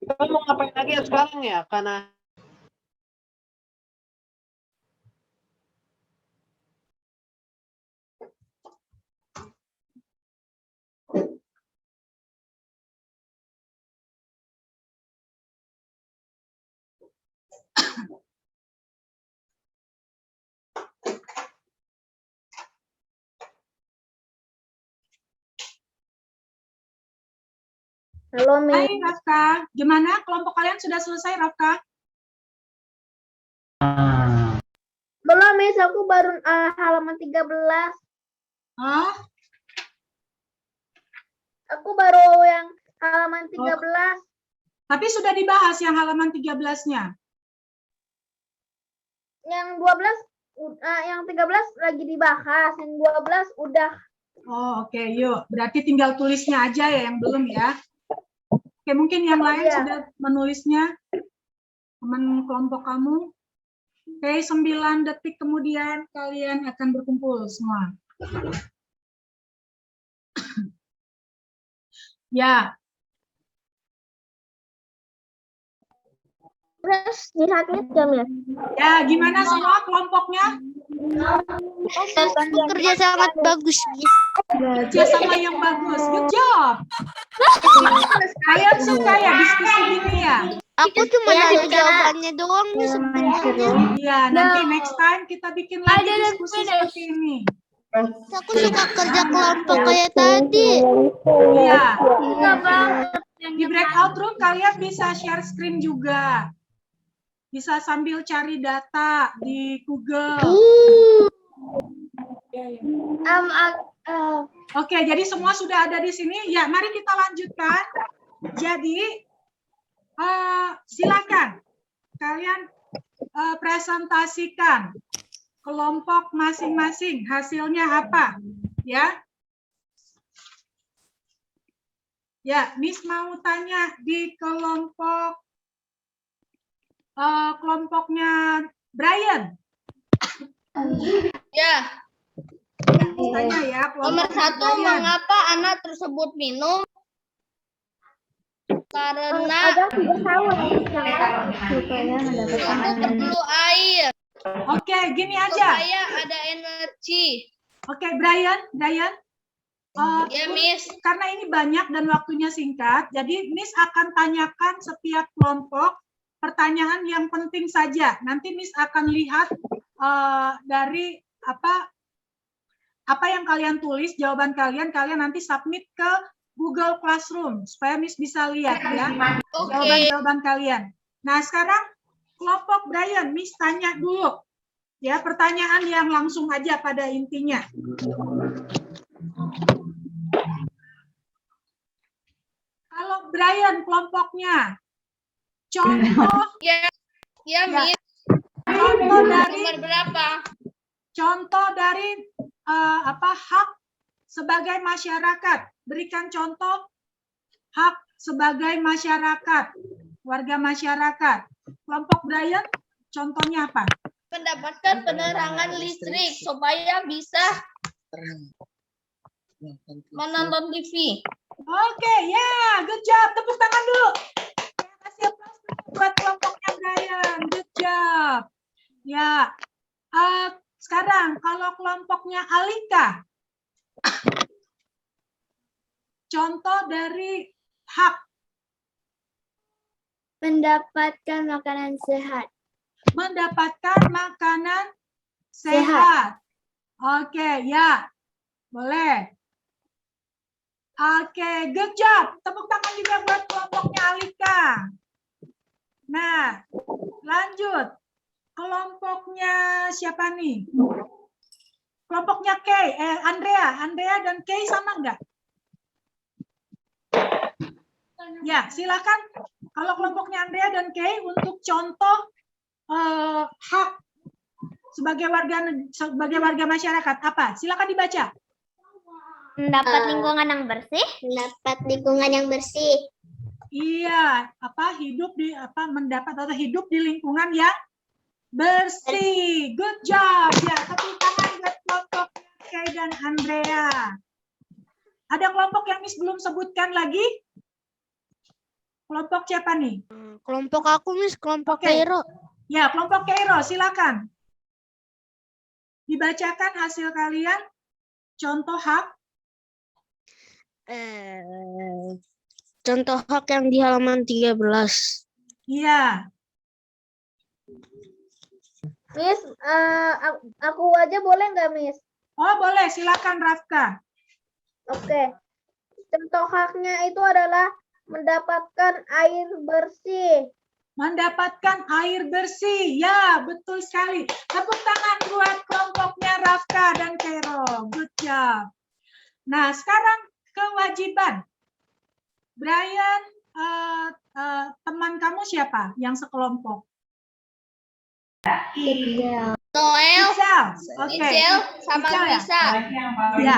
Kita mau ngapain lagi ya sekarang ya? Karena Halo, Miss. Hai Rafka, gimana kelompok kalian sudah selesai Rafka? Belum, Miss. Aku baru halaman 13. Oh, Aku baru yang halaman 13. tapi sudah dibahas yang halaman 13-nya. Yang 12, yang 13 lagi dibahas. Yang 12 udah. Oh, oke, yuk. Berarti tinggal tulisnya aja ya yang belum ya. Oke, mungkin yang lain Iya. sudah menulisnya. Teman kelompok kamu. Oke, 9 detik kemudian kalian akan berkumpul semua. Ya, Terus dihakin jam ya? ya gimana semua kelompoknya? Kerja sangat bagus. Kerja sama yang bagus. Good job. Kalian suka ya diskusi gini ya? Aku cuma tahu jawabannya doang nih sebenarnya. Iya, nanti next time kita bikin lagi diskusi seperti ini. Aku suka kerja kelompok kayak tadi. Iya. Suka banget. Di breakout room kalian bisa share screen juga. Bisa sambil cari data di Google. Oke, jadi semua sudah ada di sini. Ya, mari kita lanjutkan. Jadi, silakan kalian presentasikan kelompok masing-masing. Hasilnya apa? Ya. Ya, Miss mau tanya di kelompoknya Brian. Ya. Tanya ya. Nomor kelompoknya 1, Brian. mengapa anak tersebut minum? Karena perlu air. Oke, gini aja. Supaya ada energi. Oke, Brian. Ya, Miss. Karena ini banyak dan waktunya singkat, jadi Miss akan tanyakan setiap kelompok pertanyaan yang penting saja. Nanti Miss akan lihat dari apa yang kalian tulis, jawaban kalian nanti submit ke Google Classroom supaya Miss bisa lihat ya jawaban kalian. Nah, sekarang kelompok Brian, Miss tanya dulu ya pertanyaan yang langsung aja pada intinya. Kalau Brian kelompoknya, contoh Ya, Miss. contoh Berapa? dari hak sebagai masyarakat. Berikan contoh hak sebagai masyarakat, warga masyarakat. Kelompok Brian, contohnya apa? Mendapatkan penerangan listrik supaya bisa menonton TV. Oke, ya, good job. Tepuk tangan dulu. Kasih aplaus buat kelompoknya Brian. Good job. Ya, sekarang kalau kelompoknya Alika, contoh dari hak. Mendapatkan makanan sehat. Mendapatkan makanan sehat. Oke, ya. Boleh. Oke, good job. Tepuk tangan juga buat kelompoknya Alika. Nah, lanjut. Kelompoknya siapa nih? Kelompoknya Kay, Andrea dan Kay sama enggak? Ya, silakan. Kalau kelompoknya Andrea dan Kay untuk contoh hak sebagai warga masyarakat apa? Silakan dibaca. Mendapat lingkungan yang bersih. Mendapat lingkungan yang bersih. Iya, hidup di lingkungan yang bersih. Good job. Ya, tepuk tangan buat kelompok Kay dan Andrea. Ada kelompok yang Miss belum sebutkan lagi? Kelompok siapa nih? Kelompok aku, Miss, kelompok Oke. Cairo. Ya, kelompok Cairo, silakan. Dibacakan hasil kalian. Contoh hak. Contoh hak yang di halaman 13. Iya. Miss, aku aja boleh nggak, Miss? Oh, boleh. Silakan, Rafka. Oke. Contoh haknya itu adalah mendapatkan air bersih. Mendapatkan air bersih. Ya, betul sekali. Tepuk tangan buat kelompoknya Rafka dan Cairo. Good job. Nah, sekarang kewajiban. Brian, teman kamu siapa yang sekelompok? Noel, Itzal. Oke. Michelle, sama Itzal ya? Lisa. Ya,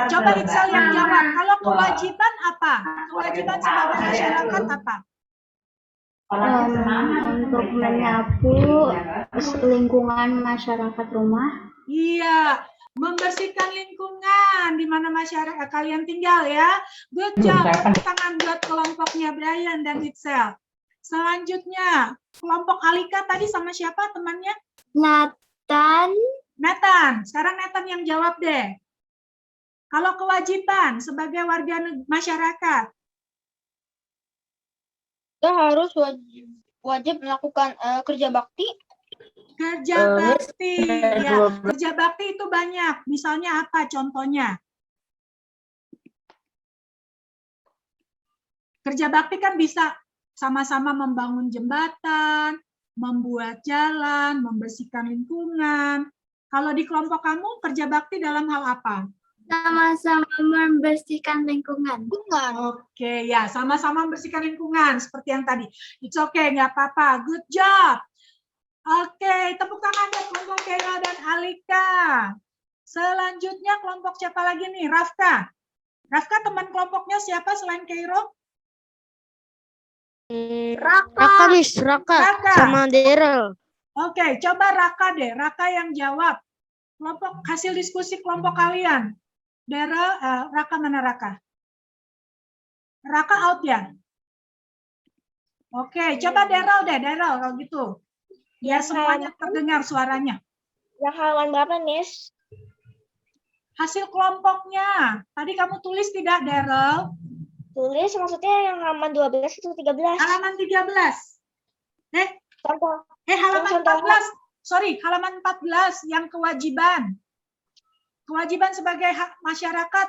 coba Itzal yang jawab. Kalau kewajiban apa? Kewajiban sebagai masyarakat apa? Untuk menyapu lingkungan masyarakat rumah. Iya, membersihkan lingkungan di mana masyarakat kalian tinggal ya. Good job. Tepuk tangan buat kelompoknya Brian dan Itzal. Selanjutnya, kelompok Alika tadi sama siapa temannya? Nathan. Sekarang Nathan yang jawab deh. Kalau kewajiban sebagai warga masyarakat. Kita harus wajib melakukan kerja bakti? Kerja bakti, ya. Kerja bakti itu banyak. Misalnya apa contohnya? Kerja bakti kan bisa sama-sama membangun jembatan, membuat jalan, membersihkan lingkungan. Kalau di kelompok kamu kerja bakti dalam hal apa? Sama-sama membersihkan lingkungan. Oke, ya sama-sama membersihkan lingkungan seperti yang tadi. It's okay, nggak apa-apa. Good job. Oke, tepuk tangan buat kelompok Kera dan Alika. Selanjutnya kelompok siapa lagi nih? Rafka. Rafka teman kelompoknya siapa selain Kairo? Raka, Miss. Raka. Sama Daryl. Oke, coba Raka deh. Raka yang jawab. Kelompok hasil diskusi kelompok kalian. Daryl, Raka mana Raka? Raka out ya? Oke, coba Daryl deh. Daryl kalau gitu. Biar semuanya terdengar suaranya. Yang halaman berapa, Miss? Hasil kelompoknya. Tadi kamu tulis tidak, Daryl? Tulis maksudnya yang halaman 12 itu 13. Halaman 13. Contoh. Halaman 14. Sorry, halaman 14 yang kewajiban. Kewajiban sebagai hak masyarakat.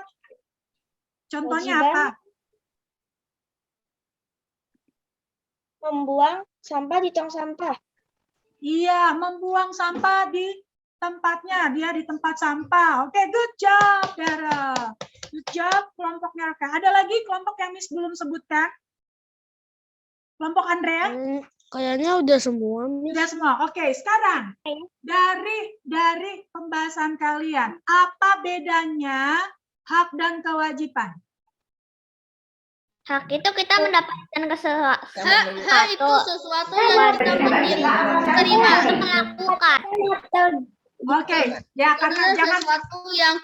Contohnya Kewajiban. apa? Membuang sampah di tong sampah. Iya, membuang sampah di tempatnya. Dia di tempat sampah. Oke, good job, Daryl. Good job, kelompoknya Raka. Ada lagi kelompok yang Miss belum sebutkan? Kelompok Andrea? Kayaknya udah semua, Miss. Sudah semua. Oke, sekarang dari pembahasan kalian, apa bedanya hak dan kewajiban? Hak itu kita mendapatkan Hak itu sesuatu yang kita terima melakukan. Oke, ya karena jangan. Sesuatu yang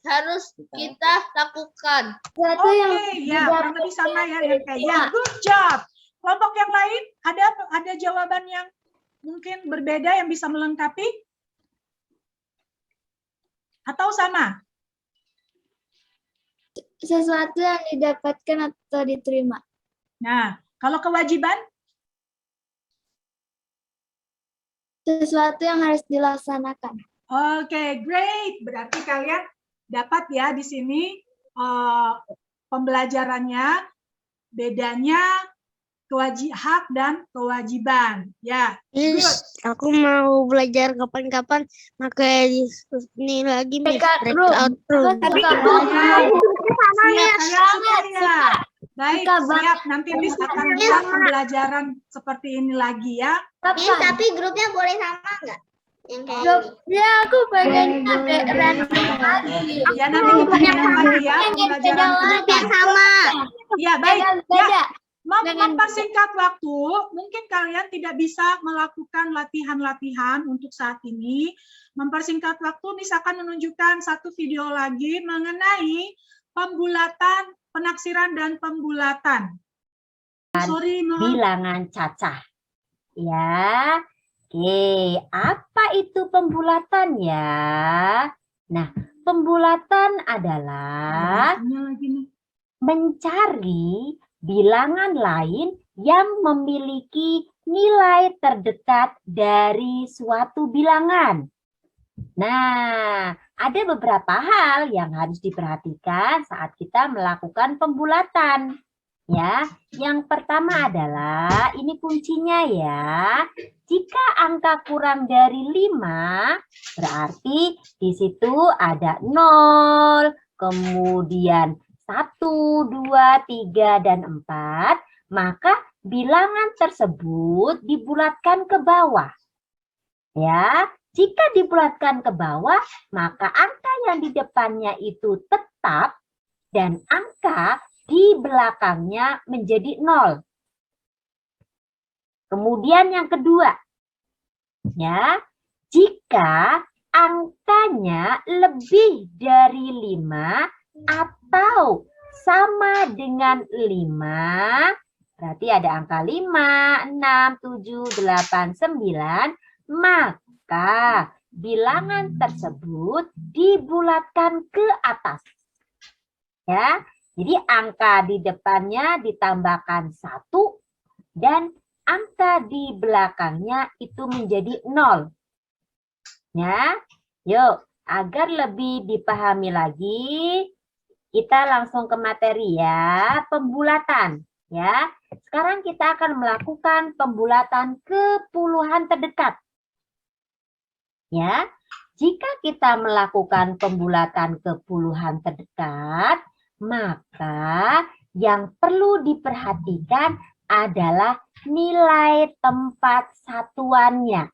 harus kita lakukan. Oke, ya kurang lebih sama ya. Ya, good job. Kelompok yang lain ada jawaban yang mungkin berbeda yang bisa melengkapi? Atau sama? Sesuatu yang didapatkan atau diterima. Nah, kalau kewajiban? Sesuatu yang harus dilaksanakan. Oke, great. Berarti kalian dapat ya di sini pembelajarannya, bedanya hak dan kewajiban. Ya, good. Miss, aku mau belajar kapan-kapan pakai ini lagi, Miss. Breakout room. Baik, siap. Nanti Miss akan buat pembelajaran seperti ini lagi ya. Tapi grupnya boleh sama nggak? Yang kayak Ya, aku pengen pakai random lagi. Ya, nanti kita lihat lagi ya pembelajaran yang sama. Ya, baik. Beda. Mempersingkat waktu, mungkin kalian tidak bisa melakukan latihan-latihan untuk saat ini. Mempersingkat waktu, misalkan menunjukkan satu video lagi mengenai pembulatan, penaksiran dan pembulatan. Sorry, Bilangan cacah. Ya. Oke, apa itu pembulatan ya? Nah, pembulatan adalah mencari bilangan lain yang memiliki nilai terdekat dari suatu bilangan. Nah, ada beberapa hal yang harus diperhatikan saat kita melakukan pembulatan. Ya, yang pertama adalah ini kuncinya ya. Jika angka kurang dari 5, berarti di situ ada 0, kemudian 1, 2, 3, dan 4, maka bilangan tersebut dibulatkan ke bawah. Ya, jika dibulatkan ke bawah, maka angka yang di depannya itu tetap dan angka di belakangnya menjadi 0. Kemudian yang kedua, ya, jika angkanya lebih dari 5 atau sama dengan 5, berarti ada angka 5, 6, 7, 8, 9, maka bilangan tersebut dibulatkan ke atas. Ya, jadi angka di depannya ditambahkan 1 dan angka di belakangnya itu menjadi 0. Ya, yuk, agar lebih dipahami lagi, kita langsung ke materi ya, pembulatan. Ya, sekarang kita akan melakukan pembulatan ke puluhan terdekat. Ya, jika kita melakukan pembulatan ke puluhan terdekat, maka yang perlu diperhatikan adalah nilai tempat satuannya.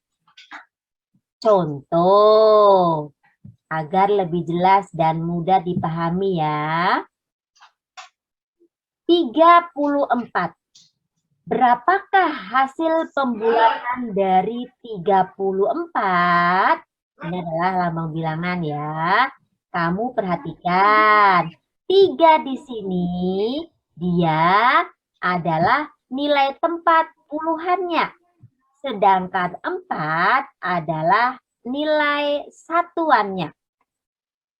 Contoh, agar lebih jelas dan mudah dipahami ya. 34. Berapakah hasil pembulatan dari 34? Ini adalah lambang bilangan ya. Kamu perhatikan. 3 di sini dia adalah nilai tempat puluhannya. Sedangkan 4 adalah nilai satuannya.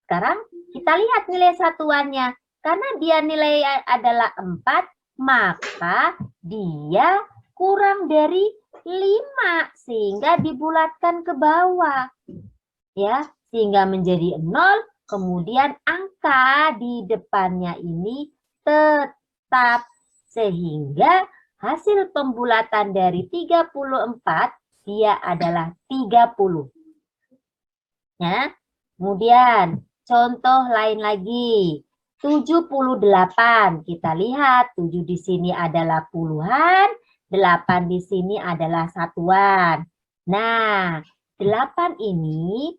Sekarang kita lihat nilai satuannya. Karena dia nilai adalah 4, maka dia kurang dari 5 sehingga dibulatkan ke bawah. Ya, sehingga menjadi 0, kemudian angka di depannya ini tetap sehingga hasil pembulatan dari 34 dia adalah 30. Ya. Kemudian contoh lain lagi. 78. Kita lihat 7 di sini adalah puluhan, 8 di sini adalah satuan. Nah, 8 ini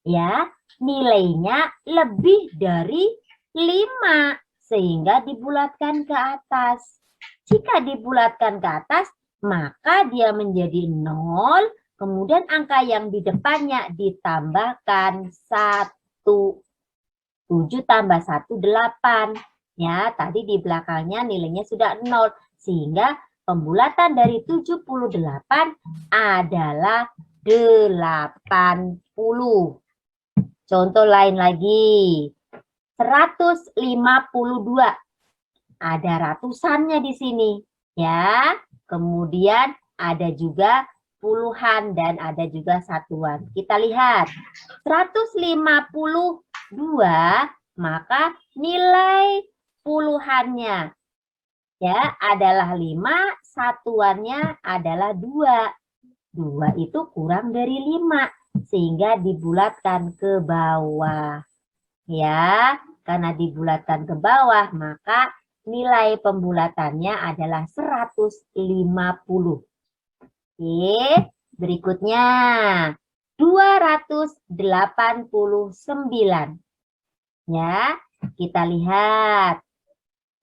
ya nilainya lebih dari 5 sehingga dibulatkan ke atas. Jika dibulatkan ke atas, maka dia menjadi 0, kemudian angka yang di depannya ditambahkan 1. 7 tambah 1, 8. Ya, tadi di belakangnya nilainya sudah 0. Sehingga pembulatan dari 78 adalah 80. Contoh lain lagi. 152. Ada ratusannya di sini. Ya, kemudian ada juga puluhan dan ada juga satuan. Kita lihat. 152 maka nilai puluhannya ya adalah 5, satuannya adalah 2. 2 itu kurang dari 5 sehingga dibulatkan ke bawah. Ya, karena dibulatkan ke bawah maka nilai pembulatannya adalah 150. Oke, berikutnya 289. Ya, kita lihat.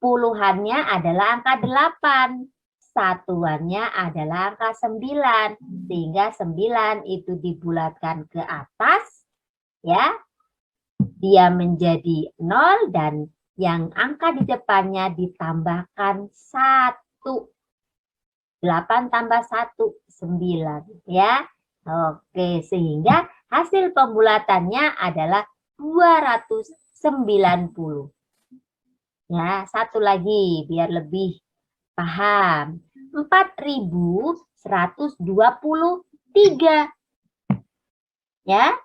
Puluhannya adalah angka 8. Satuannya adalah angka 9. Sehingga 9 itu dibulatkan ke atas. Ya, dia menjadi 0 dan yang angka di depannya ditambahkan 1. 8 tambah 1, 9. Ya, oke, sehingga hasil pembulatannya adalah 290. Ya, satu lagi biar lebih paham. 4123. Ya,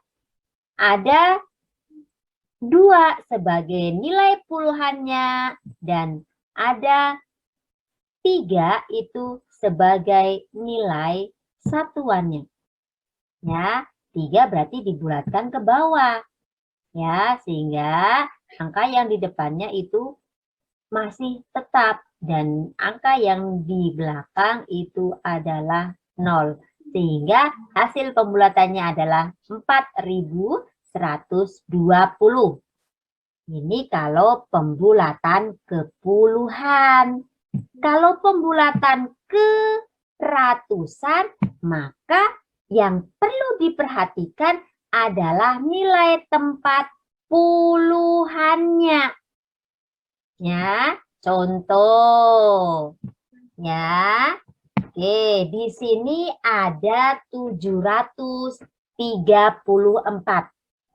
ada 2 sebagai nilai puluhannya dan ada 3 itu sebagai nilai satuannya. Ya, 3 berarti dibulatkan ke bawah. Ya, sehingga angka yang di depannya itu masih tetap dan angka yang di belakang itu adalah 0. Sehingga hasil pembulatannya adalah 4120. Ini kalau pembulatan ke puluhan. Kalau pembulatan ke ratusan, maka yang perlu diperhatikan adalah nilai tempat puluhannya. Ya, contoh. Ya. Oke, di sini ada 734.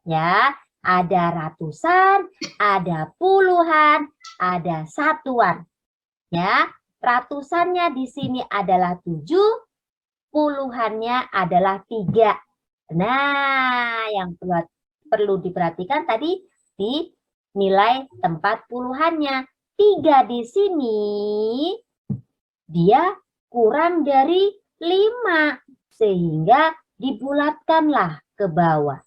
Ya, ada ratusan, ada puluhan, ada satuan. Ya, ratusannya di sini adalah 7, puluhannya adalah 3. Nah, yang perlu diperhatikan tadi di nilai tempat puluhannya. 3 di sini dia kurang dari 5, sehingga dibulatkanlah ke bawah.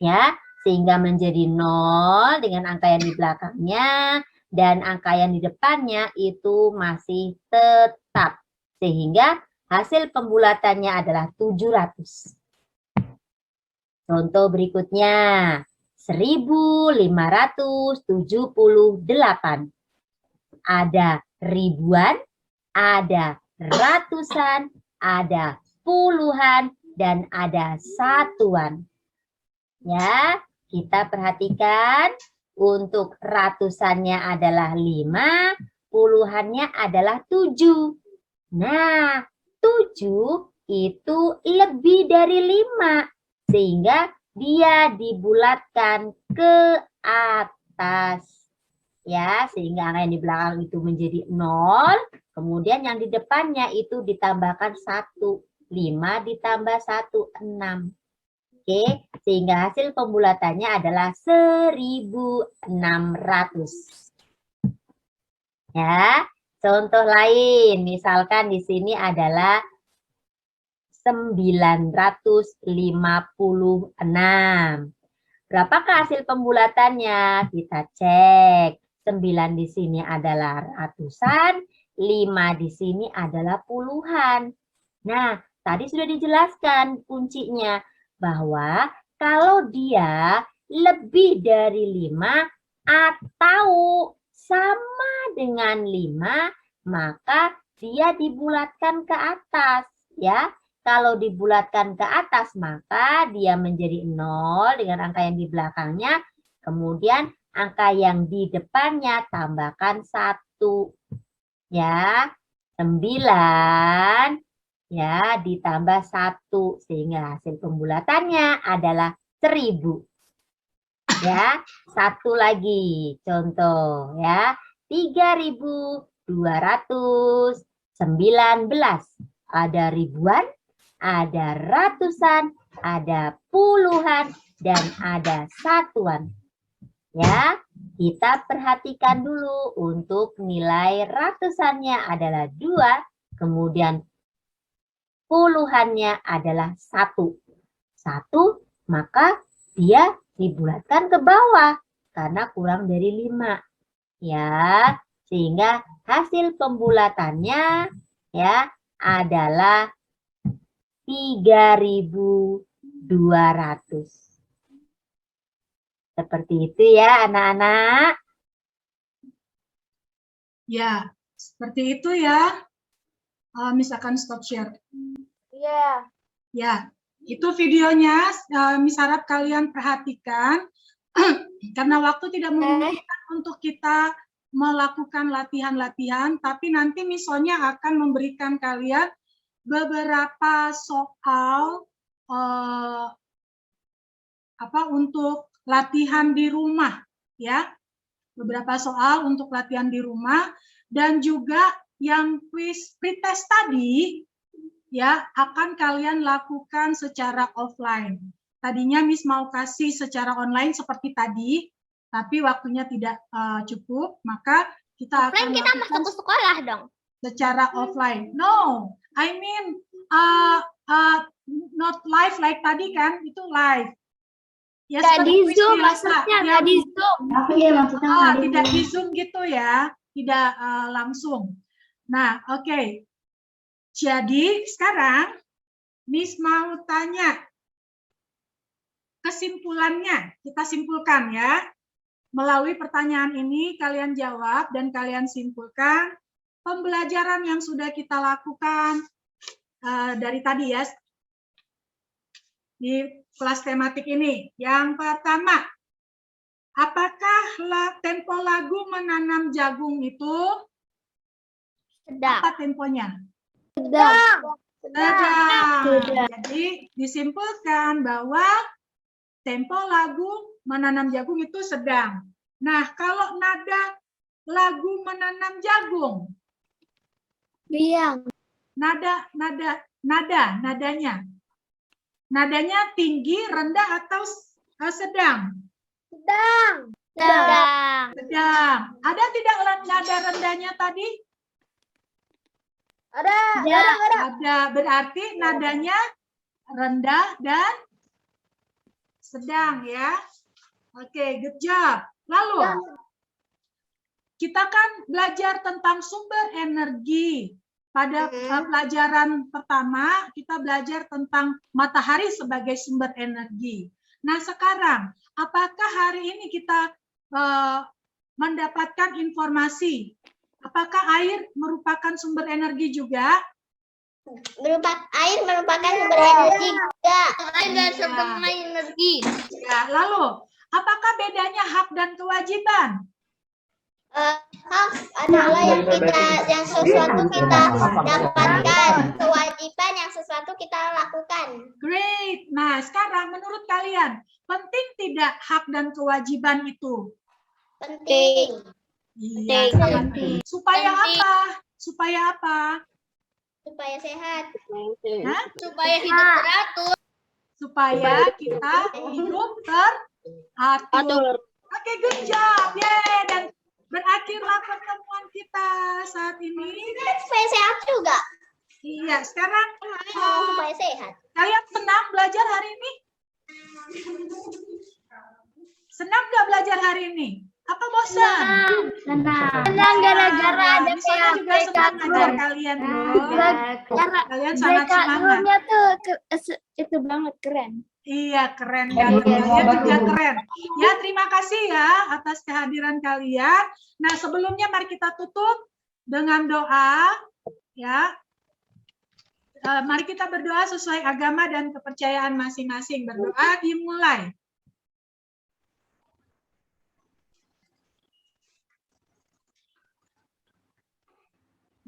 Ya, sehingga menjadi 0 dengan angka yang di belakangnya, dan angka yang di depannya itu masih tetap. Sehingga hasil pembulatannya adalah 700. Contoh berikutnya, 1578. Ada ribuan, ada ratusan, ada puluhan, dan ada satuan. Ya, kita perhatikan untuk ratusannya adalah 5, puluhannya adalah 7. Nah, 7 itu lebih dari 5, sehingga dia dibulatkan ke atas. Ya, sehingga angka yang di belakang itu menjadi 0, kemudian yang di depannya itu ditambahkan 1. 5 ditambah 1, 6. Oke, sehingga hasil pembulatannya adalah 1600. Ya, contoh lain, misalkan di sini adalah 956. Berapakah hasil pembulatannya? Kita cek. 9 di sini adalah ratusan, 5 di sini adalah puluhan. Nah, tadi sudah dijelaskan kuncinya bahwa kalau dia lebih dari 5 atau sama dengan 5, maka dia dibulatkan ke atas, ya. Kalau dibulatkan ke atas, maka dia menjadi 0 dengan angka yang di belakangnya. Kemudian angka yang di depannya tambahkan 1. Ya, 9 ya ditambah 1, sehingga hasil pembulatannya adalah 1000. Ya, satu lagi contoh ya, 3219. Ada ribuan, ada ratusan, ada puluhan, dan ada satuan. Ya, kita perhatikan dulu untuk nilai ratusannya adalah 2, kemudian puluhannya adalah 1. 1, maka dia dibulatkan ke bawah karena kurang dari 5. Ya, sehingga hasil pembulatannya ya adalah 3200. Seperti itu ya anak-anak. Ya, seperti itu ya. Misalkan stop share. Iya. Ya, itu videonya. Miss harap kalian perhatikan. Karena waktu tidak memungkinkan untuk kita melakukan latihan-latihan, tapi nanti Miss Sonia akan memberikan kalian beberapa soal untuk latihan di rumah, ya. Beberapa soal untuk latihan di rumah, dan juga yang quiz pretest tadi ya akan kalian lakukan secara offline. Tadinya Miss mau kasih secara online seperti tadi, tapi waktunya tidak cukup, maka kita Offline akan kita masuk ke sekolah dong. secara offline. No, I mean not live like tadi kan, itu live. Ya, Tadi seperti Zoom, biasa. maksudnya Ya, tadi Zoom. tidak di Zoom gitu ya, tidak langsung. Nah, oke. Jadi sekarang Miss mau tanya kesimpulannya, kita simpulkan ya. Melalui pertanyaan ini kalian jawab dan kalian simpulkan pembelajaran yang sudah kita lakukan dari tadi ya di kelas tematik ini. Yang pertama, apakah tempo lagu menanam jagung itu Sedang. apa temponya? Sedang. Jadi disimpulkan bahwa tempo lagu menanam jagung itu sedang. Nah, kalau nada lagu menanam jagung Biang. Nadanya. Nadanya tinggi, rendah, atau sedang? Sedang. Sedang. Ada tidak nada rendahnya tadi? Ada. Ada. Berarti nadanya rendah dan sedang ya. Oke, good job. Lalu, kita kan belajar tentang sumber energi. Pada pelajaran pertama, kita belajar tentang matahari sebagai sumber energi. Nah, sekarang, apakah hari ini kita mendapatkan informasi? Apakah air merupakan sumber energi juga? Air merupakan sumber energi juga. energi. Ya, lalu, apakah bedanya hak dan kewajiban? Hak adalah yang sesuatu kita dapatkan, kewajiban yang sesuatu kita lakukan. Great. Nah, sekarang menurut kalian, penting tidak hak dan kewajiban itu? Penting. Iya, sangat penting. Supaya apa? Supaya apa? Supaya sehat. Hah? Supaya hidup teratur. Supaya kita hidup teratur. Oke, good job. Yeay. Dan berakhirlah pertemuan kita saat ini. Supaya sehat juga. Iya, sekarang Supaya sehat. kalian senang belajar hari ini? Senang nggak belajar hari ini? Apa bosan? Senang gara-gara ada Saya juga senang ngajar kalian loh. Kalian sangat semangat. tuh itu banget keren. Iya, keren banget. Kalian juga keren. Ya, terima kasih ya atas kehadiran kalian. Nah, sebelumnya mari kita tutup dengan doa. Ya, mari kita berdoa sesuai agama dan kepercayaan masing-masing. Berdoa dimulai.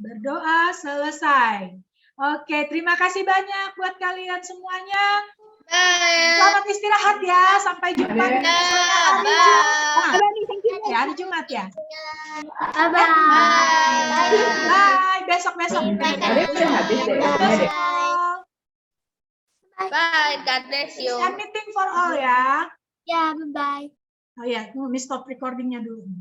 Berdoa selesai. Oke, terima kasih banyak buat kalian semuanya. Selamat istirahat ya. Sampai jumpa di besok hari hari Jumat ya. Bye. Besok-besok. Bye, God bless you. And meeting for all ya. Ya, bye-bye. Oh ya, stop recordingnya dulu.